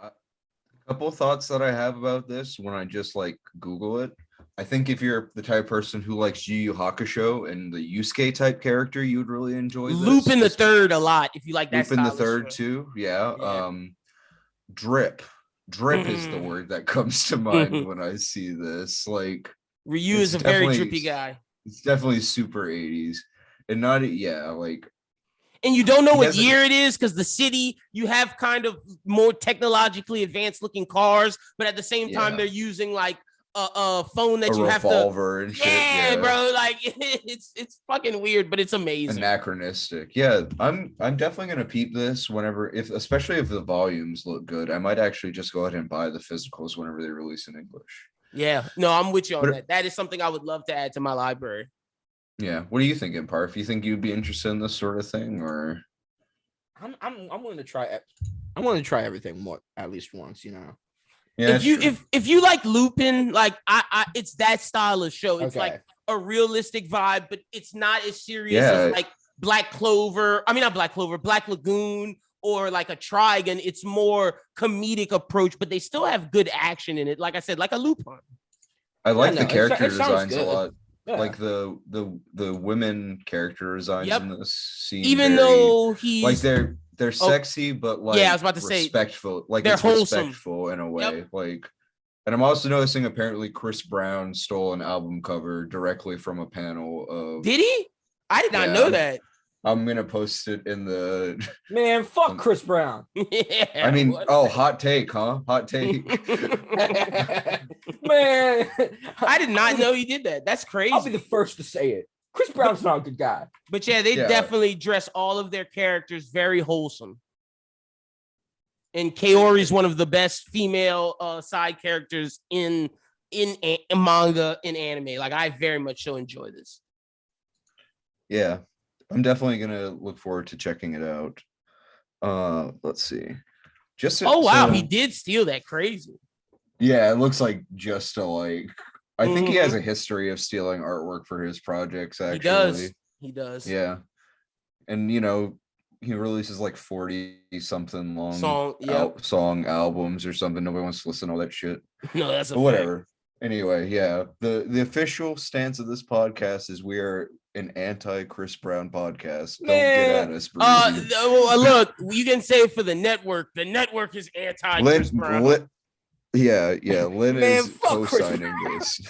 A couple of thoughts that I have about this when I just like Google it. I think if you're the type of person who likes Yu Yu Hakusho and the Yusuke type character, you would really enjoy this. Lupin the Third a lot, if you like that. Lupin the Third too, yeah. Drip is the word that comes to mind when I see this. Like, Ryu is a very drippy guy. It's definitely super 80s, and not like. And you don't know what year it is because the city, you have kind of more technologically advanced looking cars, but at the same time they're using like a phone that you have to revolver and shit. Yeah, bro, like it's fucking weird, but it's amazing. Anachronistic. Yeah, I'm definitely gonna peep this especially if the volumes look good. I might actually just go ahead and buy the physicals whenever they release in English. Yeah, no, I'm with you on that. That is something I would love to add to my library. Yeah, what are you thinking, Parf? You think you'd be interested in this sort of thing, or? I'm willing to try it. I'm willing to try everything more at least once, you know. Yeah, if you like Lupin, like I it's that style of show. It's like a realistic vibe, but it's not as serious as like Black Lagoon or like a Trigun. It's more comedic approach, but they still have good action in it. Like I said, like a Lupin. I like the character designs a lot. Yeah. Like the women character designs in this scene. Even though he's like they're sexy, but like I was about to respectful. Like they're it's wholesome. Respectful in a way. Like, and I'm also noticing apparently Chris Brown stole an album cover directly from a panel of. Did he? I did not know that. I'm gonna post it in the. Man, fuck Chris Brown. Yeah. I mean, hot take, huh? Hot take. Man, I did not know he did that. That's crazy. I'll be the first to say it. Chris Brown's not a good guy. But yeah, they definitely dress all of their characters very wholesome. And Kaori is one of the best female side characters in manga and anime. Like, I very much so enjoy this. Yeah. I'm definitely gonna look forward to checking it out. Let's see. Oh wow, he did steal that. Crazy. Yeah, it looks like just a like. I think he has a history of stealing artwork for his projects. Actually, He does. Yeah, and he releases like 40 something long song albums or something. Nobody wants to listen to all that shit. No, that's whatever. Anyway, yeah, the official stance of this podcast is we are an anti-Chris Brown podcast. Don't get at us, Breezy. Look, you can say it for the network. The network is anti-Chris Brown. Lynn is co-signing this.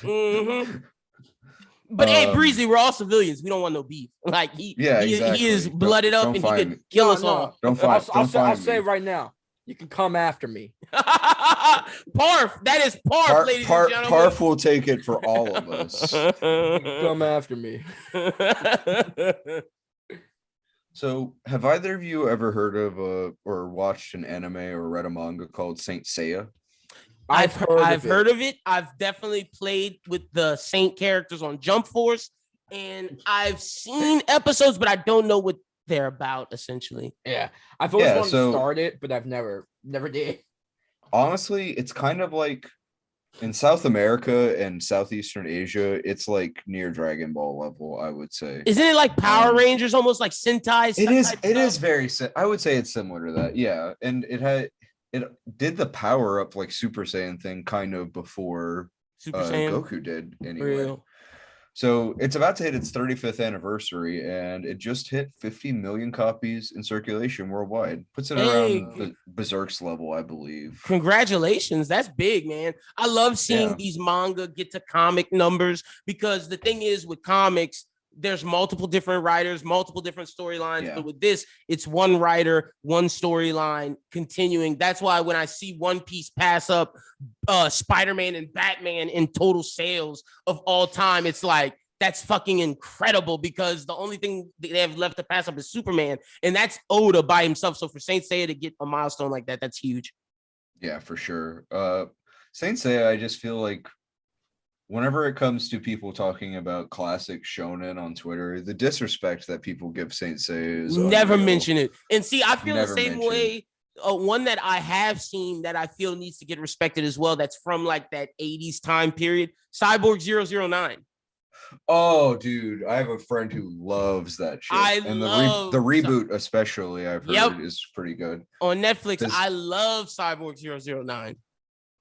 But hey, Breezy, we're all civilians. We don't want no beef. Like he is blooded up and he could kill us all. I'll say it right now. You can come after me. Parf, that is Parf, ladies and gentlemen. Parf will take it for all of us. Come after me. So, have either of you ever heard of or watched an anime or read a manga called Saint Seiya? I've heard of it. I've definitely played with the Saint characters on Jump Force, and I've seen episodes, but I don't know what they're about. Essentially, yeah, I've always wanted to start it, but I've never did. Honestly, it's kind of like in South America and Southeastern Asia, it's like near Dragon Ball level, I would say. Isn't it like Power Rangers, almost like Sentai? It is very. I would say it's similar to that. Yeah, and it did the power up like Super Saiyan thing kind of before Super Saiyan Goku did anyway. So it's about to hit its 35th anniversary, and it just hit 50 million copies in circulation worldwide. Puts it around the Berserk's level, I believe. Congratulations. That's big, man. I love seeing these manga get to comic numbers, because the thing is with comics, there's multiple different writers, multiple different storylines, but with this, it's one writer, one storyline continuing. That's why when I see One Piece pass up Spider-Man and Batman in total sales of all time, it's like, that's fucking incredible, because the only thing they have left to pass up is Superman, and that's Oda by himself. So for Saint Seiya to get a milestone like that, that's huge. Yeah, for sure. Saint Seiya, I just feel like whenever it comes to people talking about classic shonen on Twitter, the disrespect that people give Saint Seiya is never mention it. And see, I feel the same way. One that I have seen that I feel needs to get respected as well, that's from like that 80s time period, Cyborg 009. Oh, dude, I have a friend who loves that shit. The reboot especially, I've heard is pretty good. On Netflix, I love Cyborg 009.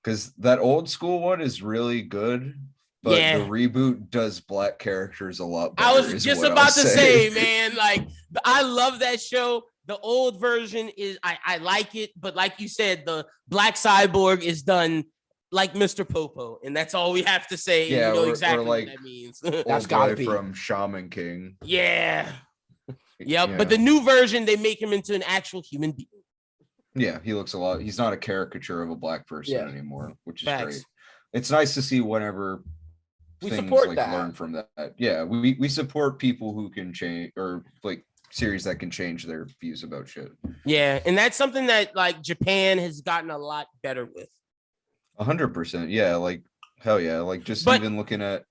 Because that old school one is really good. But the reboot does black characters a lot better. I was just about to say, man, like, I love that show. The old version is, I like it, but like you said, the black cyborg is done like Mr. Popo, and that's all we have to say. Yeah, and you know exactly what that means. That's gotta be from Shaman King. Yeah. Yep. But the new version, they make him into an actual human being. Yeah, he looks a lot. He's not a caricature of a black person anymore, which is great. It's nice to see whenever we things support like that. Learn from that. Yeah, we support people who can change, or like series that can change their views about shit. Yeah, and that's something that like Japan has gotten a lot better with. 100%. Yeah, like hell yeah. Like even looking at.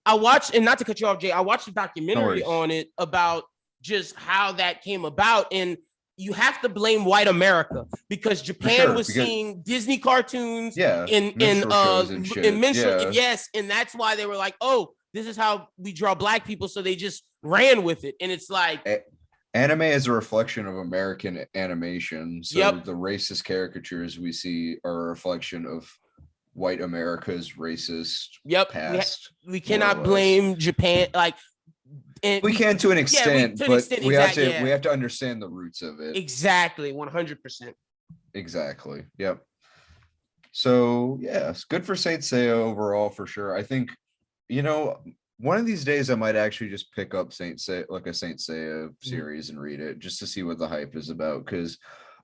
I watched, and not to cut you off, Jay, I watched a documentary on it about just how that came about, and you have to blame white America, because Japan was seeing Disney cartoons in minstrel. Yes, and that's why they were like, oh, this is how we draw black people, so they just ran with it. And it's like anime is a reflection of American animation. So the racist caricatures we see are a reflection of white America's racist past. We cannot blame Japan, like. And we can to an extent, but we have to understand the roots of it. Exactly, 100%. Exactly. Yep. So yeah, it's good for Saint Seiya overall for sure. I think, one of these days I might actually just pick up Saint Seiya, like a Saint Seiya series, and read it just to see what the hype is about. Because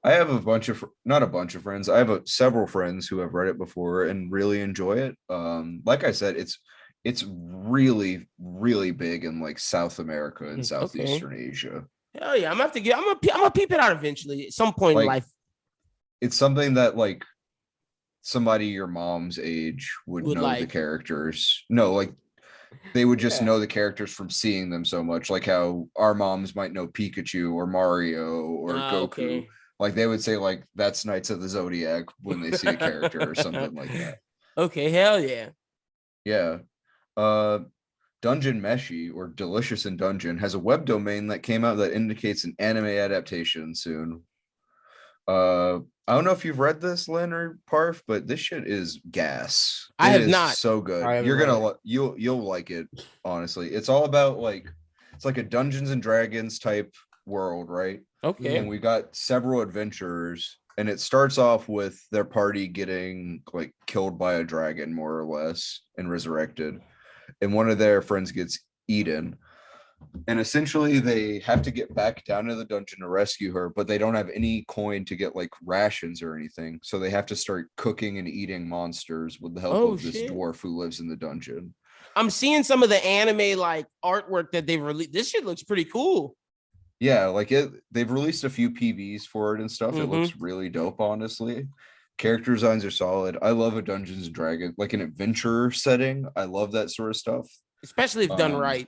I have not a bunch of friends. I have several friends who have read it before and really enjoy it. Like I said, it's really, really big in like South America and Southeastern Asia. Hell yeah, I'm gonna peep it out eventually at some point in life. It's something that like somebody your mom's age would know the characters. No, like they would just know the characters from seeing them so much, like how our moms might know Pikachu or Mario or Goku. Okay. Like they would say like that's Knights of the Zodiac when they see a character or something like that. Okay, hell yeah. Yeah. Dungeon Meshi or Delicious in Dungeon has a web domain that came out that indicates an anime adaptation soon. I don't know if you've read this, Lynn or Parf, but this shit is gas. I have is not. So good. You're gonna you'll like it. Honestly, it's all about like it's like a Dungeons and Dragons type world, right? Okay. And we got several adventurers, and it starts off with their party getting like killed by a dragon, more or less, and resurrected, and one of their friends gets eaten. And essentially they have to get back down to the dungeon to rescue her, but they don't have any coin to get like rations or anything. So they have to start cooking and eating monsters with the help of this dwarf who lives in the dungeon. I'm seeing some of the anime like artwork that they've released. This shit looks pretty cool. Yeah, like they've released a few PVs for it and stuff. It looks really dope, honestly. Character designs are solid. I love a Dungeons and Dragons, like an adventure setting. I love that sort of stuff. Especially if done right.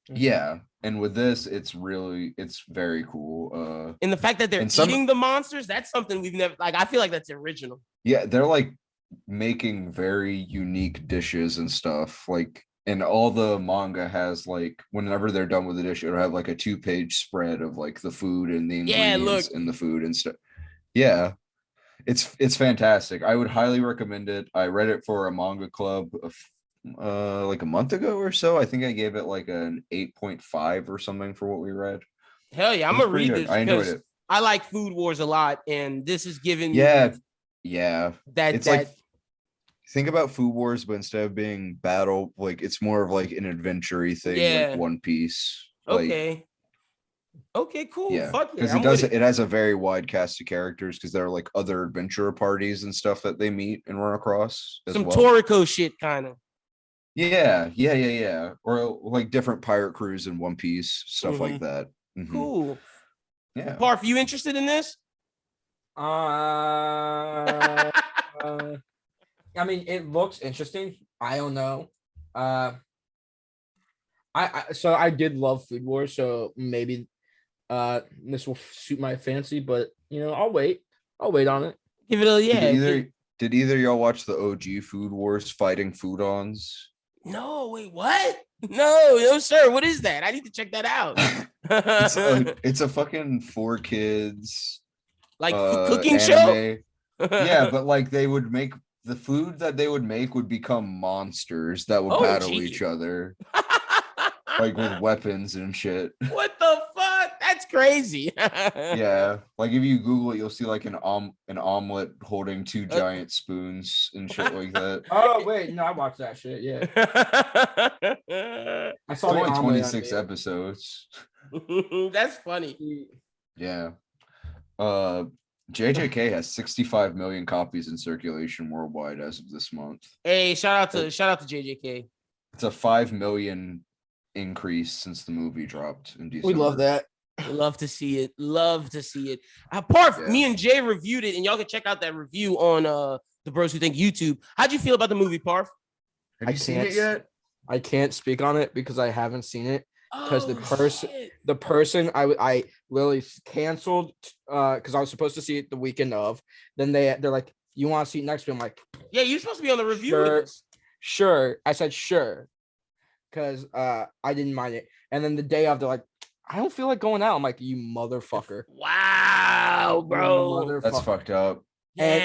Yeah, and with this, it's very cool. And the fact that they're eating the monsters, that's something we've never like. I feel like that's original. Yeah, they're like making very unique dishes and stuff. Like, and all the manga has like whenever they're done with the dish, it'll have like a 2-page spread of like the food and the ingredients in the food and stuff. Yeah, it's fantastic. I would highly recommend it. I read it for a manga club like a month ago or so. I think I gave it like an 8.5 or something for what we read. Hell yeah, I'm gonna read this. I enjoyed it. I like Food Wars a lot, and this is giving yeah it's like think about Food Wars, but instead of being battle, like it's more of like an adventure-y thing, like One Piece. Okay. Okay, cool. Yeah, fuck because it has a very wide cast of characters because there are like other adventurer parties and stuff that they meet and run across. Some Toriko shit, kind of. Yeah. Or like different pirate crews in One Piece, stuff like that. Cool. Yeah. Parf, you interested in this? I mean, it looks interesting. I don't know. I did love Food Wars, so maybe this will suit my fancy, but I'll wait on it. Give it a Did either y'all watch the OG Food Wars fighting food-ons? No, wait, what? No, sir. What is that? I need to check that out. It's a fucking 4Kids like cooking anime. show. Yeah, but like they would make the food that they would make would become monsters that would battle each other. Like with weapons and shit. What the fuck? That's crazy. Yeah, like if you Google it, you'll see like an omelet holding 2 giant spoons and shit like that. Oh wait, no, I watched that shit. Yeah, I saw it's only 26 episodes. That's funny. Yeah. JJK has 65 million copies in circulation worldwide as of this month. Hey, shout out to JJK. It's a 5 million increase since the movie dropped in December. We love that. Love to see it. Parf, me and Jay reviewed it, and y'all can check out that review on the Bros Who Think YouTube. How'd you feel about the movie, Parf? Have you seen it yet? I can't speak on it because I haven't seen it. Because the person I literally canceled because I was supposed to see it the weekend of. Then they're like, "You want to see it next week?" I'm like, "Yeah, you're supposed to be on the review." Sure. I said sure because I didn't mind it. And then the day of, they're like, "I don't feel like going out." I'm like, "You motherfucker!" Wow, bro, that's fucked up. And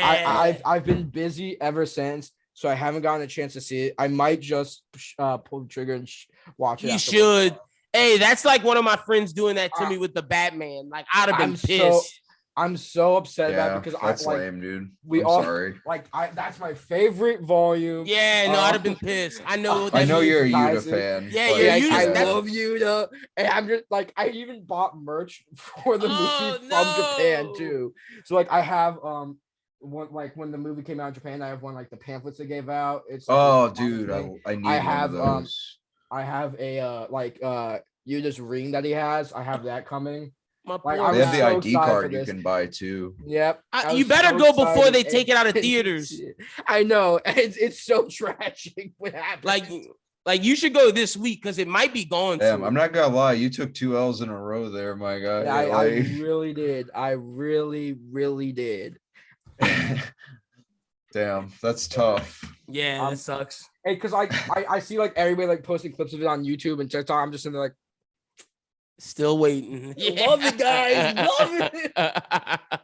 I've been busy ever since. So I haven't gotten a chance to see it. I might just pull the trigger and watch it. You should. Hey, that's like one of my friends doing that to me with the Batman. Like, I'd have been pissed. I'm so upset about it because that's lame, dude. Sorry. That's my favorite volume. Yeah, no, I'd have been pissed. I know you're a Yuta fan. Yeah, you're Yuta. I love Yuta. And I'm just like, I even bought merch for the movie from Japan too. So like, I have one, like when the movie came out in Japan, I have one like the pamphlets they gave out. It's dude, I need one of those. I have a Yuta's ring that he has. I have that coming. They have the ID card you can buy too. Yep. You better go before they take it out of theaters. I know. It's so tragic what happened. Like Like you should go this week because it might be gone. Damn, soon. I'm not gonna lie. You took 2 L's in a row there, my guy. Yeah, I really did. I really, really did. Damn, that's tough. Yeah, that sucks. Hey, because I see like everybody like posting clips of it on YouTube and TikTok. I'm just in there like, still waiting. love it, guys. Love it.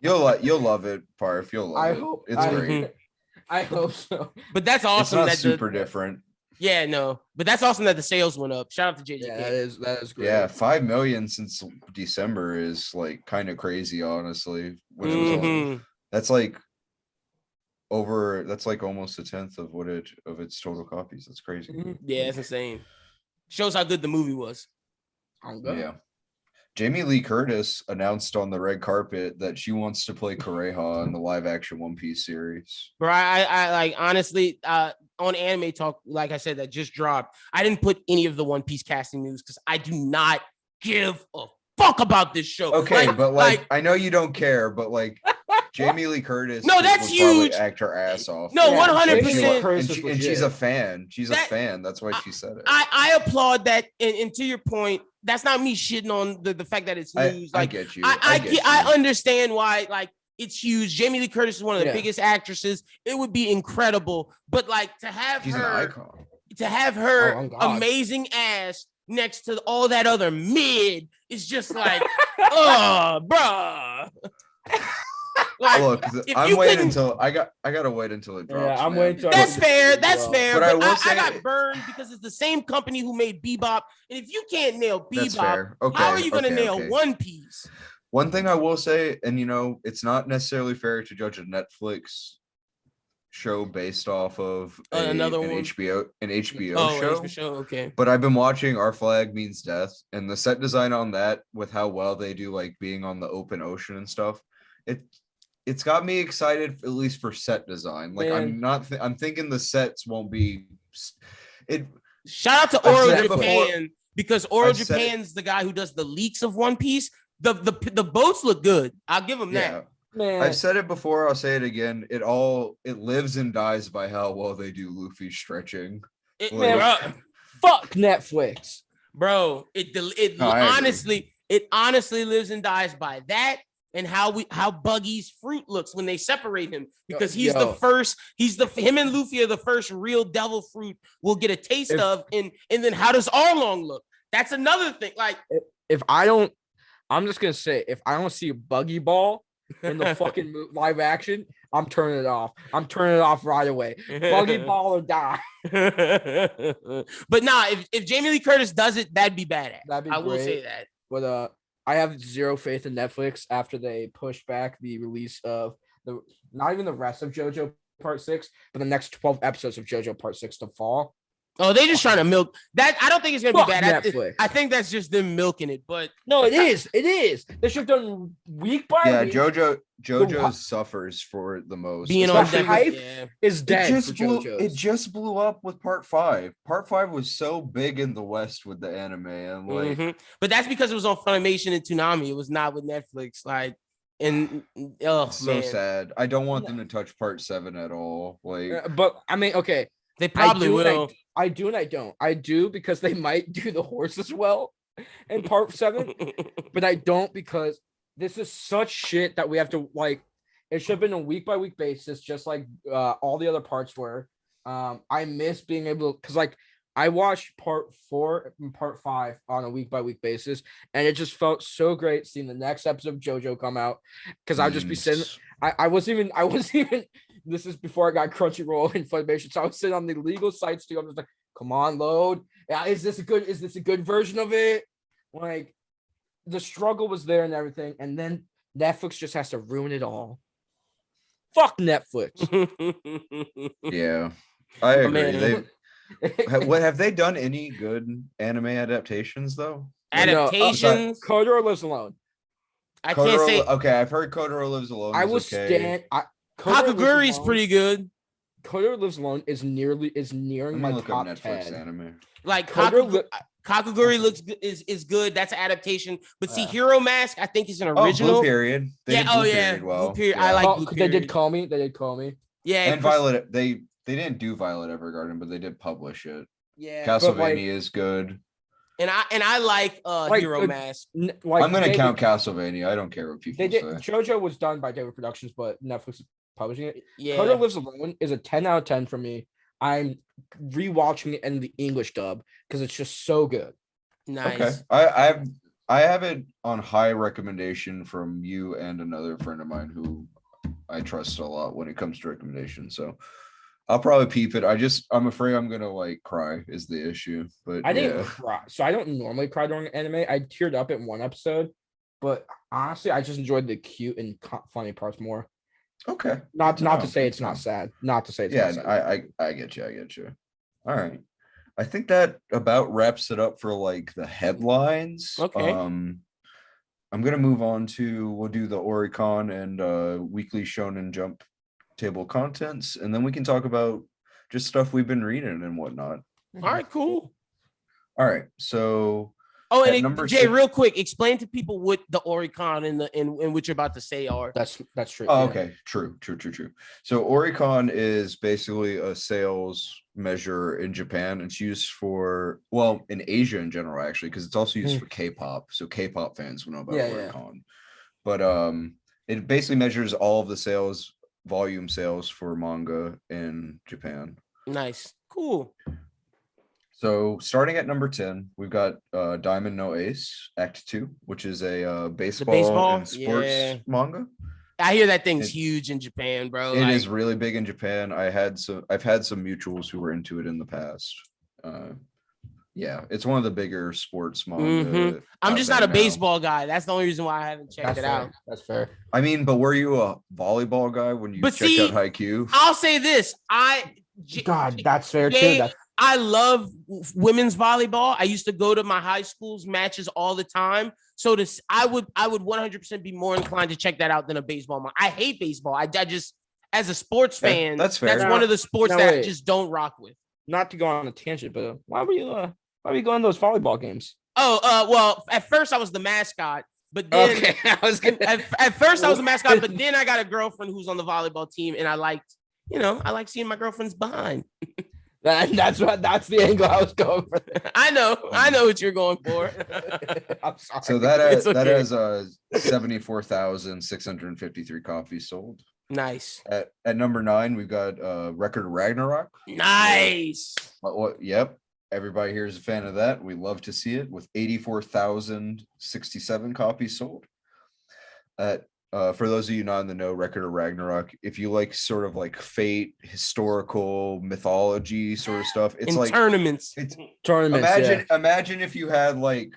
You'll love it, Parf. You'll love it. Hope It's great. I hope so. But that's awesome. It's not that super different. Yeah, no. But that's awesome that the sales went up. Shout out to JJK. Yeah, that is great. Yeah, 5 million since December is like kind of crazy, honestly. Which was that's like almost 1/10 of its total copies. That's crazy. Yeah, it's insane. Shows how good the movie was. Yeah. Jamie Lee Curtis announced on the red carpet that she wants to play Kureha in the live action One Piece series. Bro, I like honestly on Anime Talk, like I said, that just dropped. I didn't put any of the One Piece casting news because I do not give a fuck about this show. Okay, but like I know you don't care, but like Jamie Lee Curtis, no, that's huge. Act her ass off. No, 100%. And she's a fan. She's a fan. That's why she said it. I applaud that. And to your point, that's not me shitting on the fact that it's news. I get you. I understand why. Like it's huge. Jamie Lee Curtis is one of the biggest actresses. It would be incredible, but like to have she's her, an icon. To have her amazing ass next to all that other mid is just like, oh, bruh. Like, look, I'm waiting until I gotta wait until it drops. Yeah, I'm waiting. That's fair. That's fair. But I got burned because it's the same company who made Bebop, and if you can't nail Bebop, how are you gonna nail One Piece? One thing I will say, and it's not necessarily fair to judge a Netflix show based off of an HBO show. Okay. But I've been watching Our Flag Means Death, and the set design on that, with how well they do, like being on the open ocean and stuff, it's got me excited, at least for set design. Like I'm thinking the sets won't be. Shout out to Oro Japan because Oro Japan's the guy who does the leaks of One Piece. The boats look good. I'll give him that. Man. I've said it before. I'll say it again. It lives and dies by how well they do Luffy stretching. Fuck Netflix, bro. It honestly lives and dies by that. And how Buggy's fruit looks when they separate him, because he's the first. Him and Luffy are the first real devil fruit we'll get a taste of. And then how does Arlong look? That's another thing. Like I'm just gonna say, if I don't see a Buggy Ball in the fucking live action, I'm turning it off. I'm turning it off right away. Buggy Ball or die. But nah, if Jamie Lee Curtis does it, that'd be badass. I will say that. But I have zero faith in Netflix after they push back the release of not even the rest of JoJo Part 6, but the next 12 episodes of JoJo Part 6 to fall. Oh, they just trying to milk that. I don't think it's gonna be bad. Netflix. I think that's just them milking it. But no, it is. It is. They should have done week by week. JoJo suffers for it the most. Being on the hype is dead. It just blew up with Part 5. Part 5 was so big in the West with the anime, and like, but that's because it was on Funimation and Toonami. It was not with Netflix. Like, and so sad. I don't want them to touch Part 7 at all. Like, but I mean, okay. They probably will. I do and I don't. I do because they might do the horse as well in Part 7, but I don't because this is such shit that we have to like. It should have been a week by week basis, just like all the other parts were. I miss being able to, because like I watched Part 4 and Part 5 on a week by week basis, and it just felt so great seeing the next episode of JoJo come out because I'd just be sitting. I wasn't even. This is before I got Crunchyroll and Funimation, so I was sitting on the legal sites too. I'm just like, come on, load. Yeah, is this a good version of it? Like, the struggle was there and everything, and then Netflix just has to ruin it all. Fuck Netflix. Yeah, I agree. What have they done any good anime adaptations though? Adaptations? Kotaro Lives Alone. I can't say. Okay, I've heard Kotaro Lives Alone. I will stand. Kakaguri is pretty good. Kotaro Lives Alone is nearing my top 10 anime. Like Kakaguri is good. That's an adaptation. But see, Hero Mask, I think is an original. Blue Period. Blue Period. I like Blue Period. They did call me. Yeah. And Violet. They didn't do Violet Evergarden, but they did publish it. Yeah, Castlevania is good. And I like Hero Mask. Like I'm gonna count Castlevania. I don't care what people say. Jojo was done by David Productions, but Netflix is publishing it. Yeah. Coda Lives Alone is a 10 out of 10 for me. I'm rewatching it in the English dub because it's just so good. Nice. Okay. I have it on high recommendation from you and another friend of mine who I trust a lot when it comes to recommendations. So I'll probably peep it. I'm afraid I'm gonna like cry is the issue. But I didn't cry. So I don't normally cry during anime. I teared up in one episode, but honestly, I just enjoyed the cute and funny parts more. Okay. Not to say it's not sad. Not to say it's not sad. I get you. All right. I think that about wraps it up for like the headlines. Okay. I'm gonna move on to we'll do the Oricon and weekly Shonen Jump table of contents, and then we can talk about just stuff we've been reading and whatnot. All right, cool. All right. So Jay, real quick, explain to people what the Oricon and what you're about to say are. That's true. Oh, okay. True. So Oricon is basically a sales measure in Japan. It's used in Asia in general, actually, because it's also used for K-pop. So K-pop fans will know about Oricon. But it basically measures all of the volume sales for manga in Japan. Nice. Cool. So starting at number 10, we've got Diamond No Ace Act 2, which is a baseball and sports manga. I hear that thing's huge in Japan, bro. It is really big in Japan. I've had some mutuals who were into it in the past. It's one of the bigger sports manga. I'm just not a baseball guy. That's the only reason why I haven't checked it out. That's fair. I mean, but were you a volleyball guy when you checked out Haikyuu? I'll say this. That's fair too. I love women's volleyball. I used to go to my high school's matches all the time. So I would 100% be more inclined to check that out than a baseball. I hate baseball. I just, as a sports fan, that's fair. That's one of the sports I just don't rock with. Not to go on a tangent, but why were you going to those volleyball games? Well, at first I was the mascot, but then at first I was a mascot, but then I got a girlfriend who's on the volleyball team, and I like seeing my girlfriend's behind. That's the angle I was going for. I know what you're going for. I'm sorry. So that has 74,653 copies sold. Nice. At number 9, we've got Record Ragnarok. Nice. Yep. Everybody here is a fan of that. We love to see it with 84,067 copies sold. For those of you not in the know, Record of Ragnarok, if you like sort of like fate, historical mythology sort of stuff, it's like tournaments. Imagine if you had like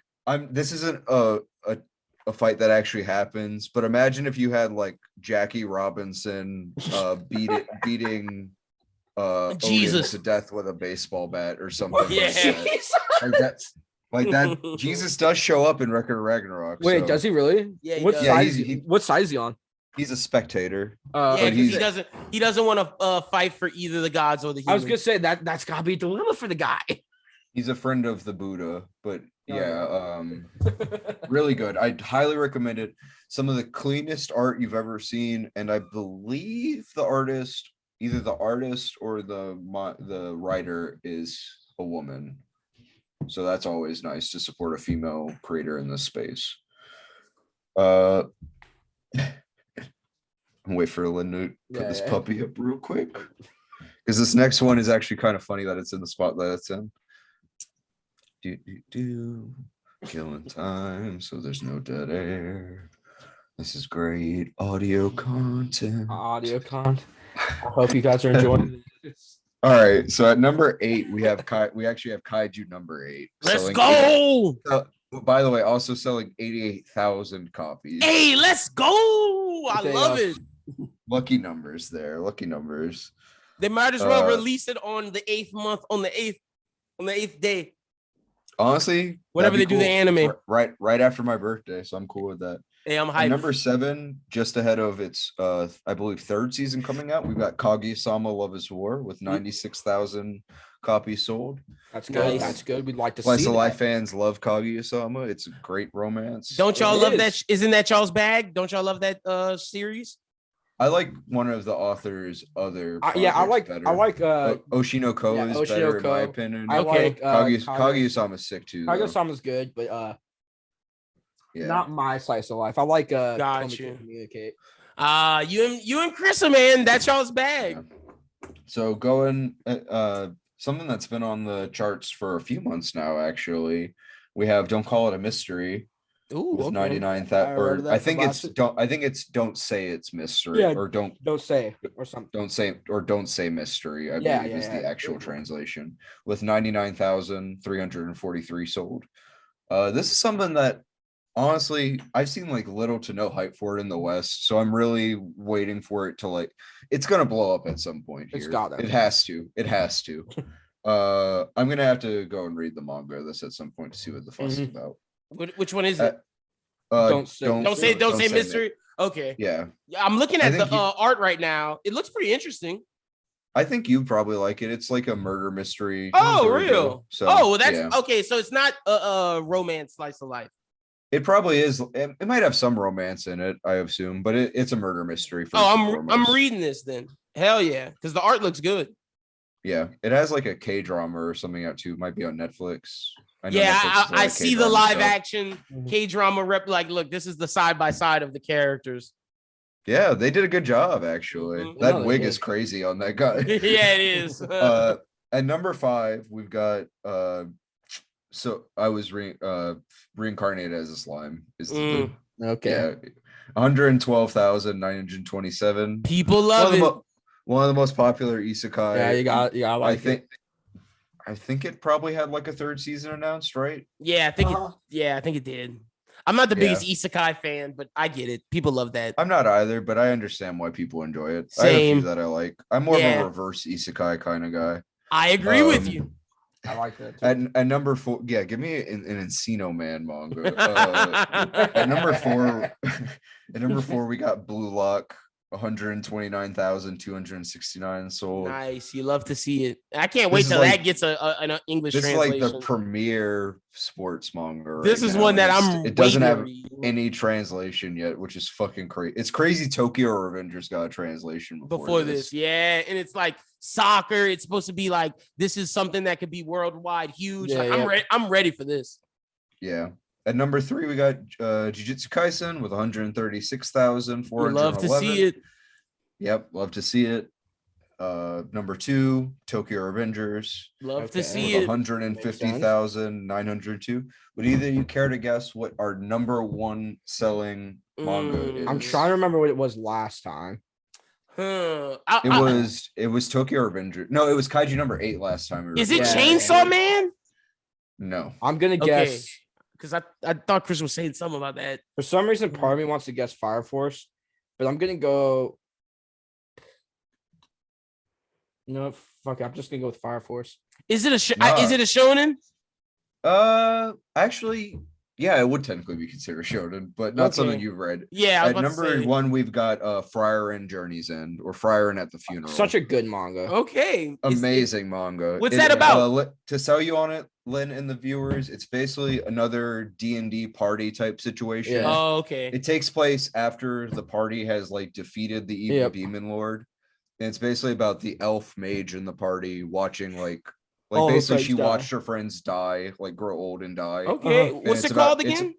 this isn't a fight that actually happens, but imagine if you had like Jackie Robinson beating Jesus to death with a baseball bat or something. Like that. Jesus does show up in Record of Ragnarok. Wait, does he really? Yeah. What size is he on? He's a spectator. He doesn't want to fight for either the gods or the humans. I was gonna say that's gotta be a dilemma for the guy. He's a friend of the Buddha, but really good. I'd highly recommend it. Some of the cleanest art you've ever seen, and I believe either the artist or the writer is a woman. So that's always nice to support a female creator in this space. I'm wait for Lynden to put this puppy up real quick, because this next one is actually kind of funny that it's in the spot that it's in. Killing time, so there's no dead air. This is great audio content. I hope you guys are enjoying this. All right, so at number 8, we actually have Kaiju number 8. Let's go. By the way, also selling 88,000 copies. Hey, let's go. I love it. Lucky numbers there. Lucky numbers. They might as well release it on the 8th month, on the 8th day. Honestly, whenever they do the anime. Right after my birthday, so I'm cool with that. Hey, I'm hyped. Number 7, just ahead of its I believe 3rd season coming out, we've got Kaguya-sama Love is War with 96,000 copies sold. That's good. Nice. That's good. We'd like to Slice see of Life fans love Kaguya-sama. It's a great romance. Don't y'all love that? Isn't that y'all's bag? Don't y'all love that series? I like one of the author's other. Yeah, I like better. Oshinoko is better in my opinion. I like Kaguya-sama's sick too. Kaguya-sama's good, but not my slice of life. I like Got you. Communicate. You and Chris, man, that's y'all's bag. Yeah. So going something that's been on the charts for a few months now, actually. We have Don't Call It a Mystery. Ooh, with okay. 99,000, or I think it's don't say it's mystery, or don't say or something. Don't say mystery. I believe is the actual translation, with 99,343 sold. This is something that honestly I've seen like little to no hype for it in the West, so I'm really waiting for it to it's gonna blow up at some point here. It has to. I'm gonna have to go and read the manga of this at some point to see what the fuss is about. Which one is it? Don't say mystery. Okay. Yeah. I'm looking at the art right now. It looks pretty interesting. I think you probably like it. It's like a murder mystery. Oh, real? So, that's okay. So it's not a romance slice of life. It probably is. It might have some romance in it, I assume, but it's a murder mystery. I'm reading this then. Hell yeah, because the art looks good. Yeah, it has like a K-drama or something out too. It might be on Netflix. I see the live action K-drama rep. Like, look, this is the side by side of the characters. Yeah, they did a good job actually. That wig is crazy on that guy. Yeah, it is. At number 5, we've got so I was reincarnated as a slime. Okay. Yeah, 112,927. People love it. One of the most popular isekai. Yeah, you got. I think it probably had like a 3rd season announced, right? Yeah, I think it did. I'm not the biggest isekai fan, but I get it. People love that. I'm not either, but I understand why people enjoy it. Same. I have a few that I like. I'm more of a reverse isekai kind of guy. I agree with you. I like that too. At number 4, yeah, give me an Encino Man manga. At number 4, we got Blue Lock. 129,269 sold. Nice. You love to see it. I can't wait till that gets an English translation. This is like the premier sports manga. This is one that it doesn't have any translation yet, which is fucking crazy. It's crazy. Tokyo Revengers got a translation before this. Yeah, and it's like soccer. It's supposed to be like this is something that could be worldwide huge. I'm ready for this. Yeah. At number 3, we got Jujutsu Kaisen with 136,411. Love to see it. Yep, love to see it. Number 2, Tokyo Revengers. Love to see it. 150,902. Would either of you care to guess what our number 1 selling manga is? I'm trying to remember what it was last time. It was Tokyo Revengers. No, it was Kaiju number 8 last time. Is it Chainsaw Man? No. I'm gonna guess. Because I thought Chris was saying something about that. For some reason, part of me wants to guess Fire Force, but I'm gonna go. No, fuck it. I'm just gonna go with Fire Force. Is it a shonen? Actually, yeah, it would technically be considered shonen, but not something you've read. Yeah. At number 1, we've got Friar and Journey's End, or Friar and at the Funeral. Such a good manga. Okay. Amazing manga. What's that about? To sell you on it, Lynn and the viewers, it's basically another D&D party type situation. Yeah. Oh, okay. It takes place after the party has like defeated the evil demon lord. And it's basically about the elf mage in the party watching basically she watched her friends die, like grow old and die. Okay. What's it called again?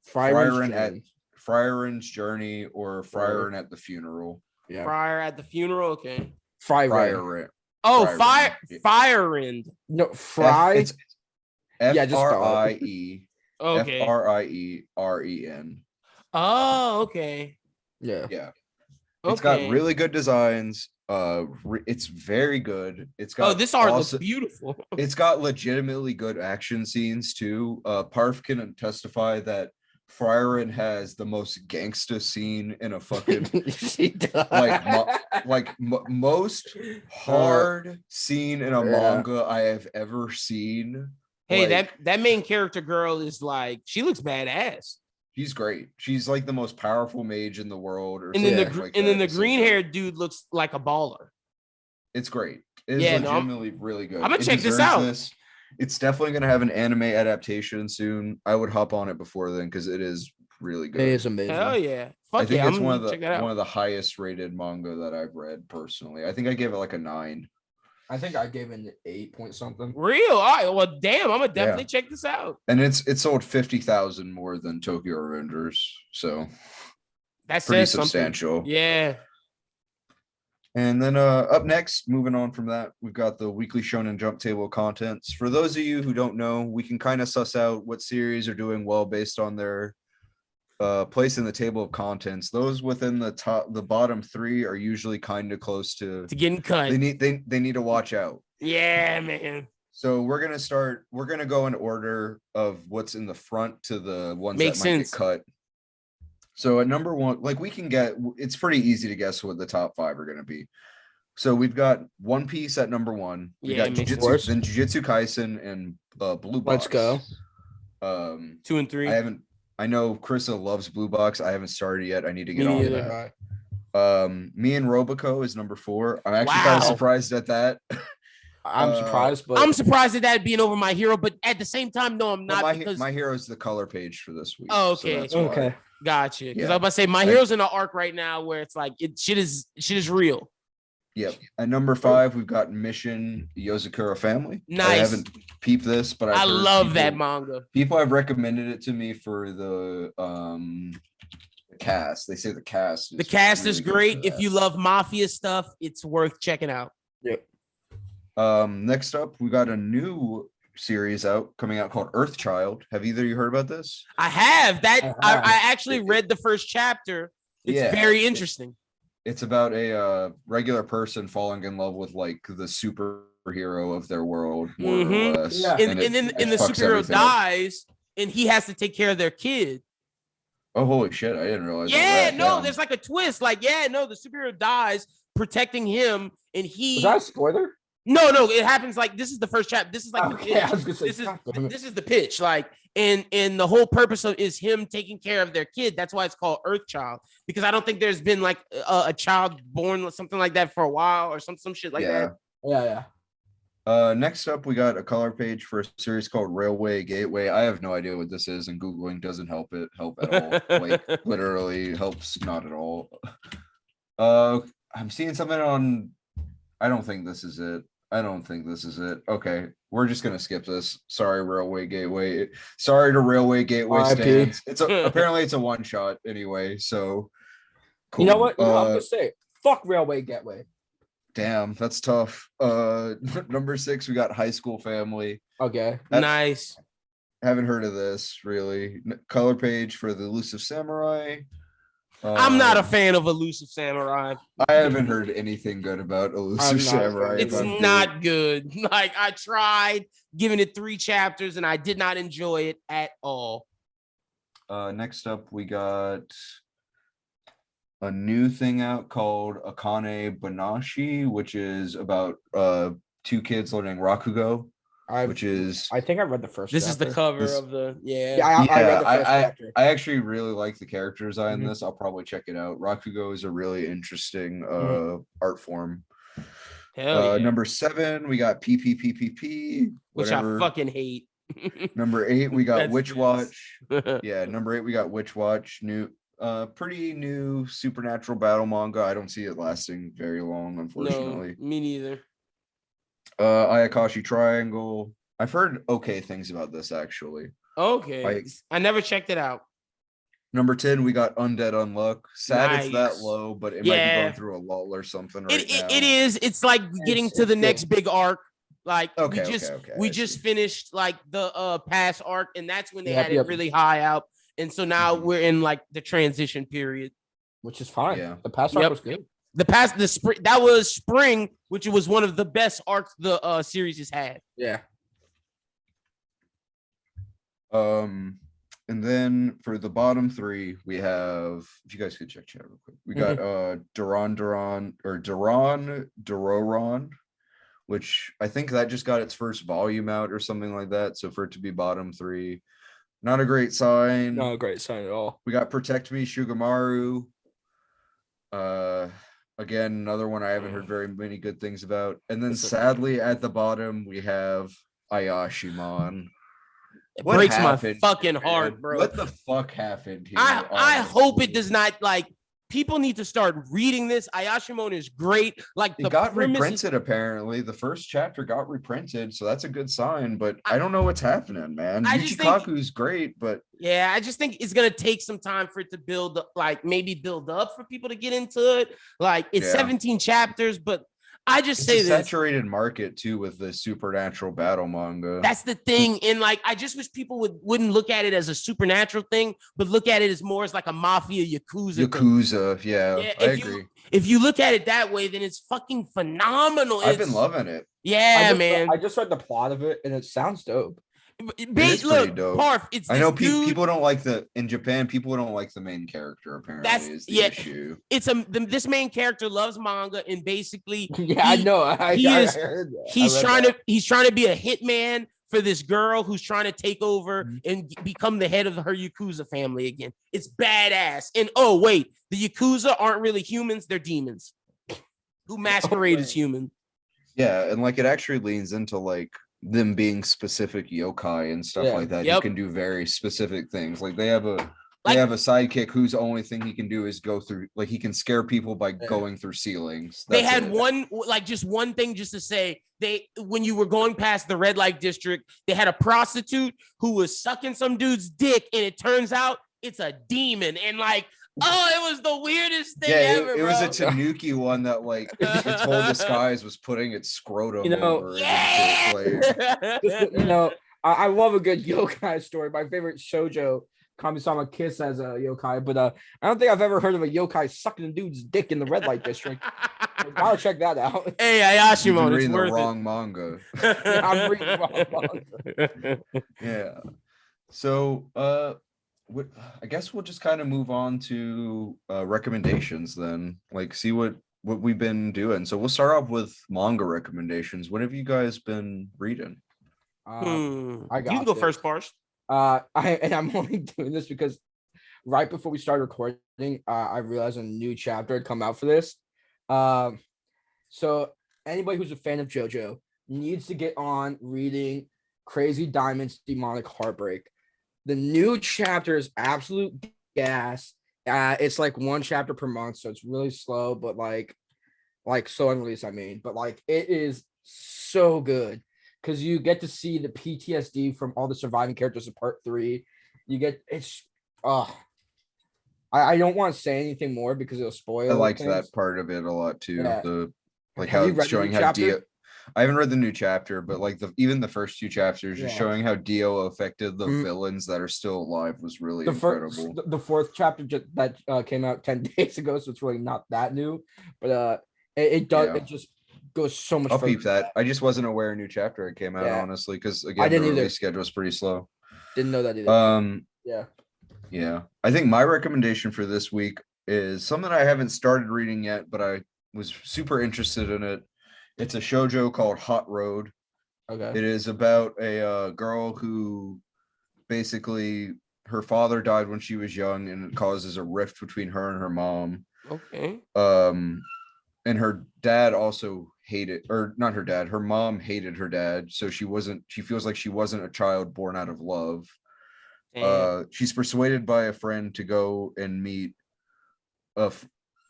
Friar's Journey or Friar and at the Funeral. Yeah. Friar at the Funeral. Okay. Friar. Oh, Fireend. No, Fry. It's F-R-I-E. Okay. F-R-I-E-R-E-N. Oh, okay. Yeah. Yeah. It's got really good designs. It's very good. It's got this art looks beautiful. It's got legitimately good action scenes too. Parf can testify that Friaren has the most gangsta scene in a fucking most hard scene in a manga I have ever seen. Hey, that main character girl is like, she looks badass. She's great. She's like the most powerful mage in the world. And then the green-haired dude looks like a baller. It's great. It's legitimately really good. I'm gonna check this out. It's definitely gonna have an anime adaptation soon. I would hop on it before then because it is really good. It is amazing. Hell yeah. I Fuck think yeah. it's I'm one gonna of check that out. the highest rated manga that I've read personally. I think I gave it like a 9. I think I gave it an 8 point something. Real? All right. Well, damn. I'm gonna definitely check this out. And it's sold 50,000 more than Tokyo Revengers, so That's pretty substantial. Yeah. And then up next, moving on from that, we've got the weekly Shonen Jump table of contents. For those of you who don't know, we can kind of suss out what series are doing well based on their place in the table of contents. Those within the bottom 3 are usually kind of close to getting cut. They need to watch out. Yeah, man. So we're gonna go in order of what's in the front to the ones Makes that might sense. get cut. So at number 1, like it's pretty easy to guess what the top 5 are gonna be. So we've got One Piece at number 1. We got Jujutsu, then Jujutsu Kaisen and Blue Box. Let's go. 2 and 3. I know Krista loves Blue Box. I haven't started yet. I need to get Me on neither. that. Me and Roboco is number 4. I'm actually kind of surprised at that. I'm surprised, but I'm surprised at that being over My Hero, but at the same time, no, I'm not. Because My Hero is the color page for this week. Oh, okay. So that's why. okay. Gotcha. Because Yeah. I was about to say My Hero's in an arc right now where it's like shit is real. Yep. At number 5, we've got Mission Yozakura Family. Nice. I haven't peeped this, but I love that manga. People have recommended it to me for the cast. They say the cast. The cast is really great. good for If that. you love mafia stuff, it's worth checking out. Yep. Next up, we got a new series coming out called Earthchild. Have either of you heard about this? I have that. I have. I actually read the first chapter. It's very interesting. It's about a regular person falling in love with like the superhero of their world, more or less. Yeah. And then the fucks superhero everything up. dies, and he has to take care of their kid. Oh, holy shit! I didn't realize. Yeah, that. no, Damn. there's like a twist. Like, yeah, no, the superhero dies protecting him, and he. Was that a spoiler? No, it happens like this is the first chapter. This is like the pitch. I was gonna say, This is the pitch. Like, and the whole purpose of is him taking care of their kid. That's why it's called Earthchild, because I don't think there's been like a child born or something like that for a while or some shit like that. Yeah. Next up, we got a color page for a series called Railway Gateway. I have no idea what this is, and Googling doesn't help at all. Like, literally helps not at all. I'm seeing something on. I don't think this is it. Okay, we're just gonna skip this. Sorry, Railway Gateway. Sorry to Railway Gateway stands. Apparently it's a one shot anyway. So cool. You know what? I'm gonna say fuck Railway Gateway. Damn, that's tough. Number 6, we got High School Family. Okay, nice. Haven't heard of this really. Color page for the Elusive Samurai. I'm not a fan of Elusive Samurai. I haven't heard anything good about Elusive Samurai. It's not good. Like, I tried giving it 3 chapters and I did not enjoy it at all. Next up, we got a new thing out called Akane Banashi, which is about 2 kids learning Rakugo. I think I read the first. This chapter. Is the cover of the I read the first chapter. I actually really like the character design in this. I'll probably check it out. Rakugo is a really interesting art form. Hell yeah. Number 7, we got PPPPP, which I fucking hate. Number 8, we got Witch Watch. Yeah, number 8, we got Witch Watch. Pretty new supernatural battle manga. I don't see it lasting very long, unfortunately. No, me neither. Ayakashi Triangle. I've heard okay things about this actually. Okay. I never checked it out. Number 10, we got Undead Unluck. Sad nice. It's that low, but it might be going through a lull or something now. It is. It's like getting to the next big arc. Like we just finished like the past arc, and that's when they had it really high out. And so now we're in like the transition period. Which is fine. Yeah. The past arc was good. The spring that was spring, which was one of the best arcs the series has had. Yeah. And then for the bottom 3, we have, if you guys could check chat real quick, we got Duron, which I think that just got its first volume out or something like that. So for it to be bottom 3, not a great sign. Not a great sign at all. We got Protect Me Shugamaru. Again, another one I haven't heard very many good things about. And then sadly at the bottom, we have Ayashimon. It What breaks my happened, fucking man? heart, bro. What the fuck happened here? I hope it does not, like, people need to start reading this. Ayashimon is great. Like, It the got premise reprinted apparently. The first chapter got reprinted, so that's a good sign. But I don't know what's happening, man. I just think- Yuchikaku's great, but yeah, I just think it's gonna take some time for it to build up, like maybe build up for people to get into it. Like, it's Yeah. 17 chapters, but I just it's say a this. saturated market too with the supernatural battle manga. That's the thing. And like, I just wish people wouldn't look at it as a supernatural thing, but look at it as more as like a mafia Yakuza thing. Yakuza, yeah, I agree. If you look at it that way, then it's fucking phenomenal. I've been loving it. Yeah, man. I just read the plot of it and it sounds dope. It is pretty dope. Parf, it's I know dude, people don't like in Japan, people don't like the main character, apparently. Is the issue. It's this main character loves manga, and basically I know. I heard that. He's trying to be a hitman for this girl who's trying to take over and become the head of her Yakuza family again. It's badass. And oh wait, the Yakuza aren't really humans, they're demons who masquerade as human. Yeah, and like it actually leans into like them being specific yokai and stuff like that. Yep. You can do very specific things. Like they have a sidekick whose only thing he can do is go through, like he can scare people by going through ceilings. They had one thing just to say. When you were going past the red light district, they had a prostitute who was sucking some dude's dick, and it turns out it's a demon. And like, oh, it was the weirdest thing ever. It was a Tanuki one that like its whole disguise was putting its scrotum over. Yeah. I love a good yokai story. My favorite shoujo, Kami-sama Kiss, as a yokai, but I don't think I've ever heard of a yokai sucking a dude's dick in the red light district. I'll check that out. Hey, Ayashimon, it's worth the wrong manga. Yeah, I'm reading the wrong manga. Yeah. So, I guess we'll just kind of move on to recommendations then. Like, see what we've been doing. So we'll start off with manga recommendations. What have you guys been reading? You can go first, Parf. I'm only doing this because right before we started recording, I realized a new chapter had come out for this. So anybody who's a fan of JoJo needs to get on reading Crazy Diamond's Demonic Heartbreak. The new chapter is absolute gas. It's like one chapter per month, so it's really slow, but like slow and release, I mean. But like it is so good because you get to see the PTSD from all the surviving characters of part 3. I don't want to say anything more because it'll spoil. I liked that part of it a lot too. Yeah. How it's showing how Dio. I haven't read the new chapter, but like even the first 2 chapters, just showing how Dio affected the villains that are still alive was really incredible. The 4th chapter that came out 10 days ago, so it's really not that new, but it does. Yeah. It just goes so much. I'll peep that. I just wasn't aware a new chapter had came out, honestly, because again, the release schedule is pretty slow. Didn't know that either. Yeah. I think my recommendation for this week is something I haven't started reading yet, but I was super interested in it. It's a shoujo called Hot Road. Okay. It is about a girl who basically her father died when she was young, and it causes a rift between her and her mom. Okay. And her dad also her mom hated her dad, so she feels like she wasn't a child born out of love. She's persuaded by a friend to go and meet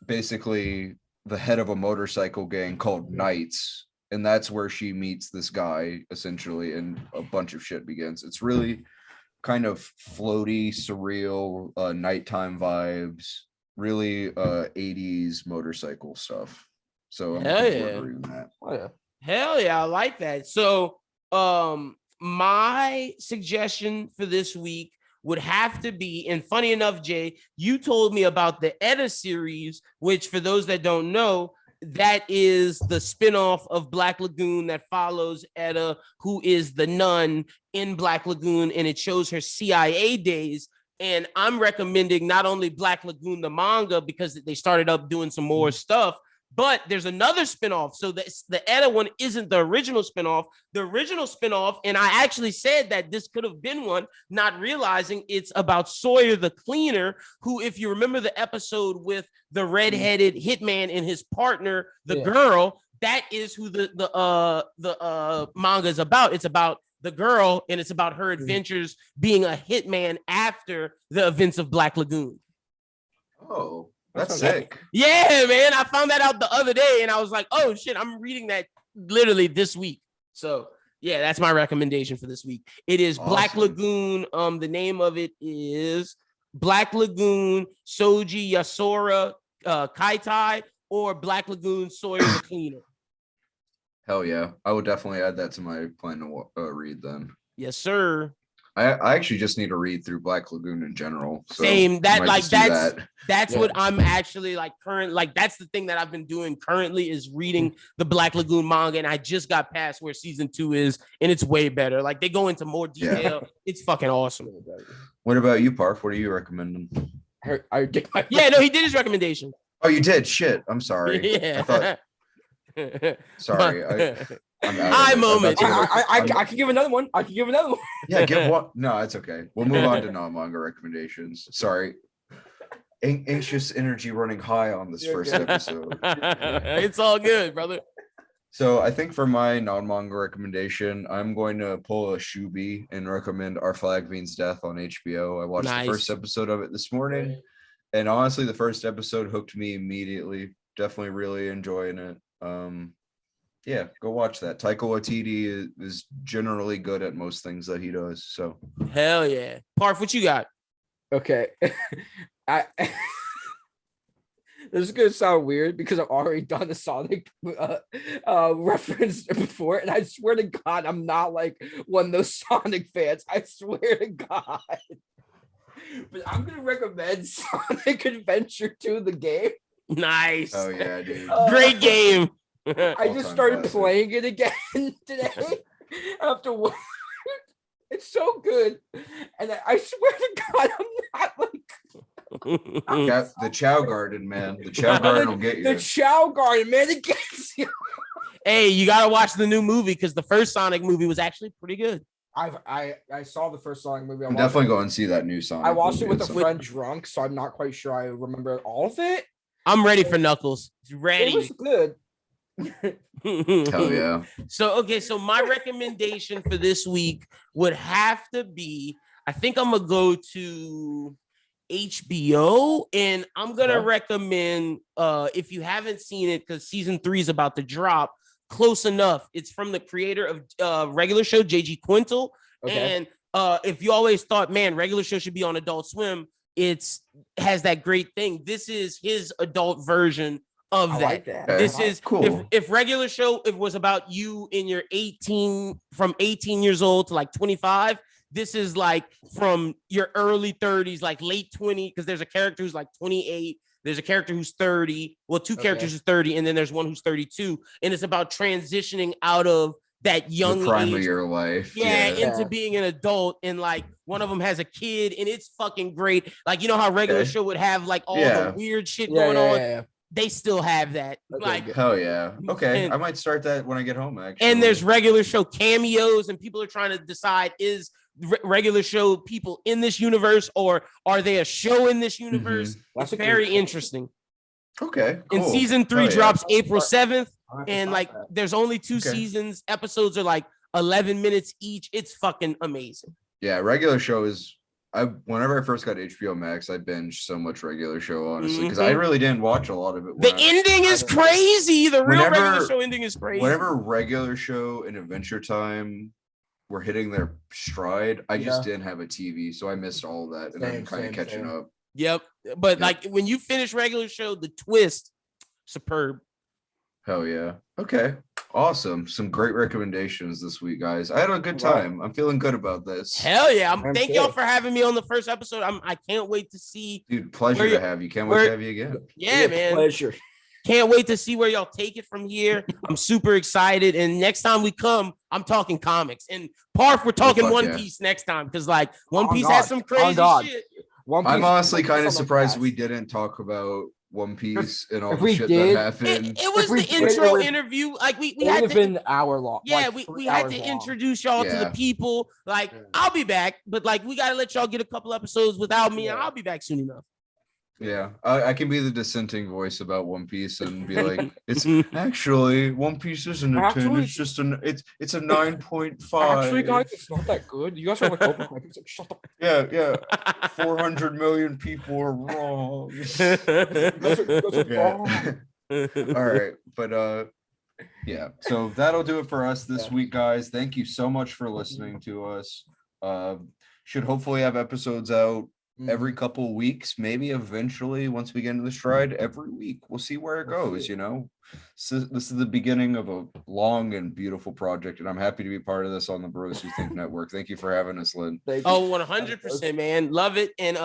basically the head of a motorcycle gang called Knights, and that's where she meets this guy essentially, and a bunch of shit begins. It's really kind of floaty, surreal, nighttime vibes, really 80s motorcycle stuff. So I'm looking forward to reading that. Oh yeah. Hell yeah, I like that. So my suggestion for this week would have to be, and funny enough, Jay, you told me about the Edda series, which for those that don't know, that is the spinoff of Black Lagoon that follows Edda, who is the nun in Black Lagoon, and it shows her CIA days. And I'm recommending not only Black Lagoon, the manga, because they started up doing some more stuff, but there's another spinoff. So the Edda one isn't the original spinoff. The original spinoff, and I actually said that this could have been one, not realizing it's about Sawyer the Cleaner, who, if you remember the episode with the redheaded hitman and his partner, the girl, that is who the manga is about. It's about the girl, and it's about her adventures being a hitman after the events of Black Lagoon. Oh, that's sick. Yeah, man. I found that out the other day and I was like, oh shit, I'm reading that literally this week. So yeah, that's my recommendation for this week. It is awesome. Black Lagoon. The name of it is Black Lagoon Soji Yasora Kaitai or Black Lagoon Sawyer the Cleaner. Hell yeah. I would definitely add that to my plan to read then. Yes, sir. I actually just need to read through Black Lagoon in general. So same. That's what I'm actually like current. Like that's the thing that I've been doing currently is reading the Black Lagoon manga, and I just got past where season 2 is, and it's way better. Like they go into more detail. Yeah. It's fucking awesome. What about you, Parf? What are you recommending? I did yeah, no, he did his recommendation. Oh, you did? Shit. I'm sorry. Yeah. I thought. Sorry. High moment. I can give another one. Yeah, give one. No, it's okay. We'll move on to non-manga recommendations. Sorry. Anxious energy running high on this first episode. It's all good, brother. So I think for my non-manga recommendation, I'm going to pull a Shubi and recommend Our Flag Means Death on HBO. I watched the first episode of it this morning. And honestly, the first episode hooked me immediately. Definitely really enjoying it. Yeah, go watch that. Taika Waititi is generally good at most things that he does. So hell yeah. Parf, what you got? Okay. This is gonna sound weird because I've already done a Sonic reference before, and I swear to God, I'm not like one of those Sonic fans. I swear to God. But I'm gonna recommend Sonic Adventure 2, the game. Nice. Oh yeah, dude. Great game. I just started playing it again today after work. It's so good, and I swear to God, I'm not like the Chow Garden, man. The Chow Garden will get you. The Chow Garden, man, it gets you. Hey, you gotta watch the new movie because the first Sonic movie was actually pretty good. I saw the first Sonic movie. I'm definitely going to see that new Sonic. I watched it with a friend drunk, so I'm not quite sure I remember all of it. I'm ready for Knuckles. Ready. It was good. Hell yeah. So my recommendation for this week would have to be, I think I'm gonna go to HBO, and I'm gonna recommend if you haven't seen it, because season 3 is about to drop. Close Enough. It's from the creator of Regular Show, JG Quintel. And if you always thought, man, Regular Show should be on Adult Swim, has that great thing. This is his adult version of that. Like that. This is cool. If Regular Show was about you in your 18 years old to like 25, this is like from your early 30s, like late 20, because there's a character who's like 28. There's a character who's 30. Well, two characters are 30, and then there's one who's 32. And it's about transitioning out of that young the prime age, of your life. Into being an adult. And like one of them has a kid, and it's fucking great. Like, you know how Regular Show would have like all the weird shit going on? Yeah. They still have that. Like, hell yeah. Okay. I might start that when I get home, actually. And there's Regular Show cameos, and people are trying to decide, is Regular Show people in this universe, or are they a show in this universe? That's very interesting. Okay, cool. And season 3 drops April 7th, and like there's only 2 seasons. Episodes are like 11 minutes each. It's fucking amazing. Yeah, Regular Show is. Whenever I first got HBO Max, I binged so much Regular Show, honestly, because I really didn't watch a lot of it. The ending is crazy. The real Regular Show ending is crazy. Whenever Regular Show and Adventure Time were hitting their stride, I just didn't have a TV, so I missed all of that, and I'm kind of catching up. Yep, but like when you finish Regular Show, the twist, superb. Hell yeah. Okay. Awesome. Some great recommendations this week, guys. I had a good time. I'm feeling good about this. Hell yeah. Thank y'all for having me on the first episode. I can't wait to see. Dude, pleasure to have you. Can't wait to have you again. Yeah, man. Pleasure. Can't wait to see where y'all take it from here. I'm super excited. And next time we come, I'm talking comics. And Parf, we're talking One Piece next time, because like One Piece has some crazy shit. I'm honestly kind of surprised we didn't talk about One Piece and all the shit that happened. It was the intro interview. Like we had to been hour long. Yeah, we had to introduce y'all to the people. Like I'll be back, but like we gotta let y'all get a couple episodes without me, and I'll be back soon enough. Yeah, I can be the dissenting voice about One Piece and be like, it's actually One Piece isn't a 10, it's just it's a 9.5. Actually, guys, it's not that good. You guys are like overhyping. It's like, shut up. Yeah. 400 million people are wrong. You guys are Yeah. wrong. All right, but yeah, so that'll do it for us this week, guys. Thank you so much for listening to us. Should hopefully have episodes out every couple weeks, maybe eventually once we get into the stride, every week. We'll see where it goes, you know. So this is the beginning of a long and beautiful project, and I'm happy to be part of this on the Bros Who Think Network. Thank you for having us, Lynn. Oh, 100%, man. Love it. And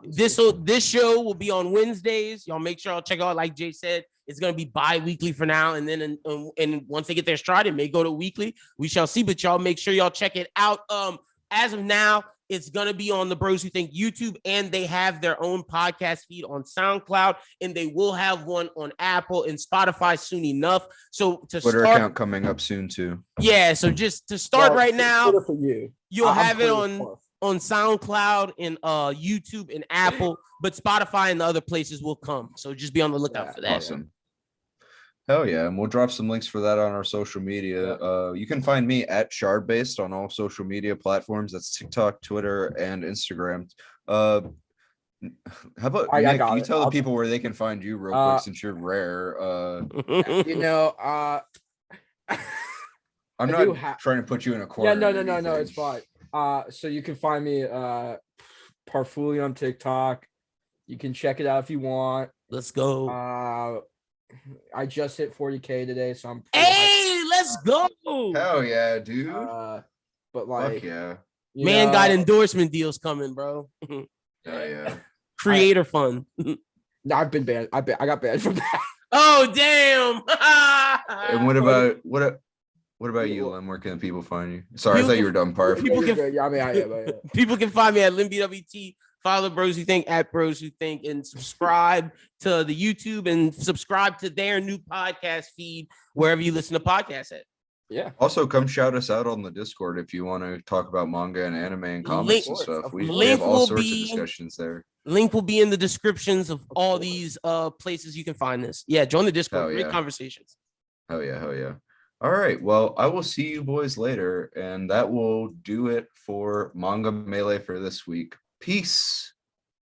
this show will be on Wednesdays. Y'all make sure y'all check out, like Jay said, it's gonna be bi-weekly for now, and then and once they get their stride, it may go to weekly. We shall see, but y'all make sure y'all check it out. As of now, it's going to be on the Bros Who Think YouTube, and they have their own podcast feed on SoundCloud, and they will have one on Apple and Spotify soon enough. So to Twitter start, account coming up soon too. Yeah, so just to start right now, for you'll have it on SoundCloud and YouTube and Apple, but Spotify and the other places will come. So just be on the lookout for that. Awesome. Hell yeah, and we'll drop some links for that on our social media. You can find me at Shardbased on all social media platforms. That's TikTok, Twitter, and Instagram. How about Nick, you tell the people where they can find you real quick, since you're rare. You know, I'm not trying to put you in a corner. Yeah, no, it's fine. So you can find me Parfully on TikTok. You can check it out if you want. Let's go. I just hit 40K today, so I'm let's go. Hell yeah, dude. But like, fuck yeah, man, got endorsement deals coming, bro. Yeah. Creator fund. No, I've been banned. I got banned from that. Oh damn. And what about you, Lynn? Where can people find you? Sorry, I thought you were done, Parf. People can find me at LynnBWT. Follow Bros Who Think at Bros Who Think, and subscribe to the YouTube and subscribe to their new podcast feed wherever you listen to podcasts at. Yeah. Also, come shout us out on the Discord if you want to talk about manga and anime and comics and stuff. We have all sorts of discussions there. Link will be in the descriptions of all these places you can find this. Yeah, join the Discord. Great conversations. Hell yeah. All right. Well, I will see you boys later, and that will do it for Manga Melee for this week. Peace.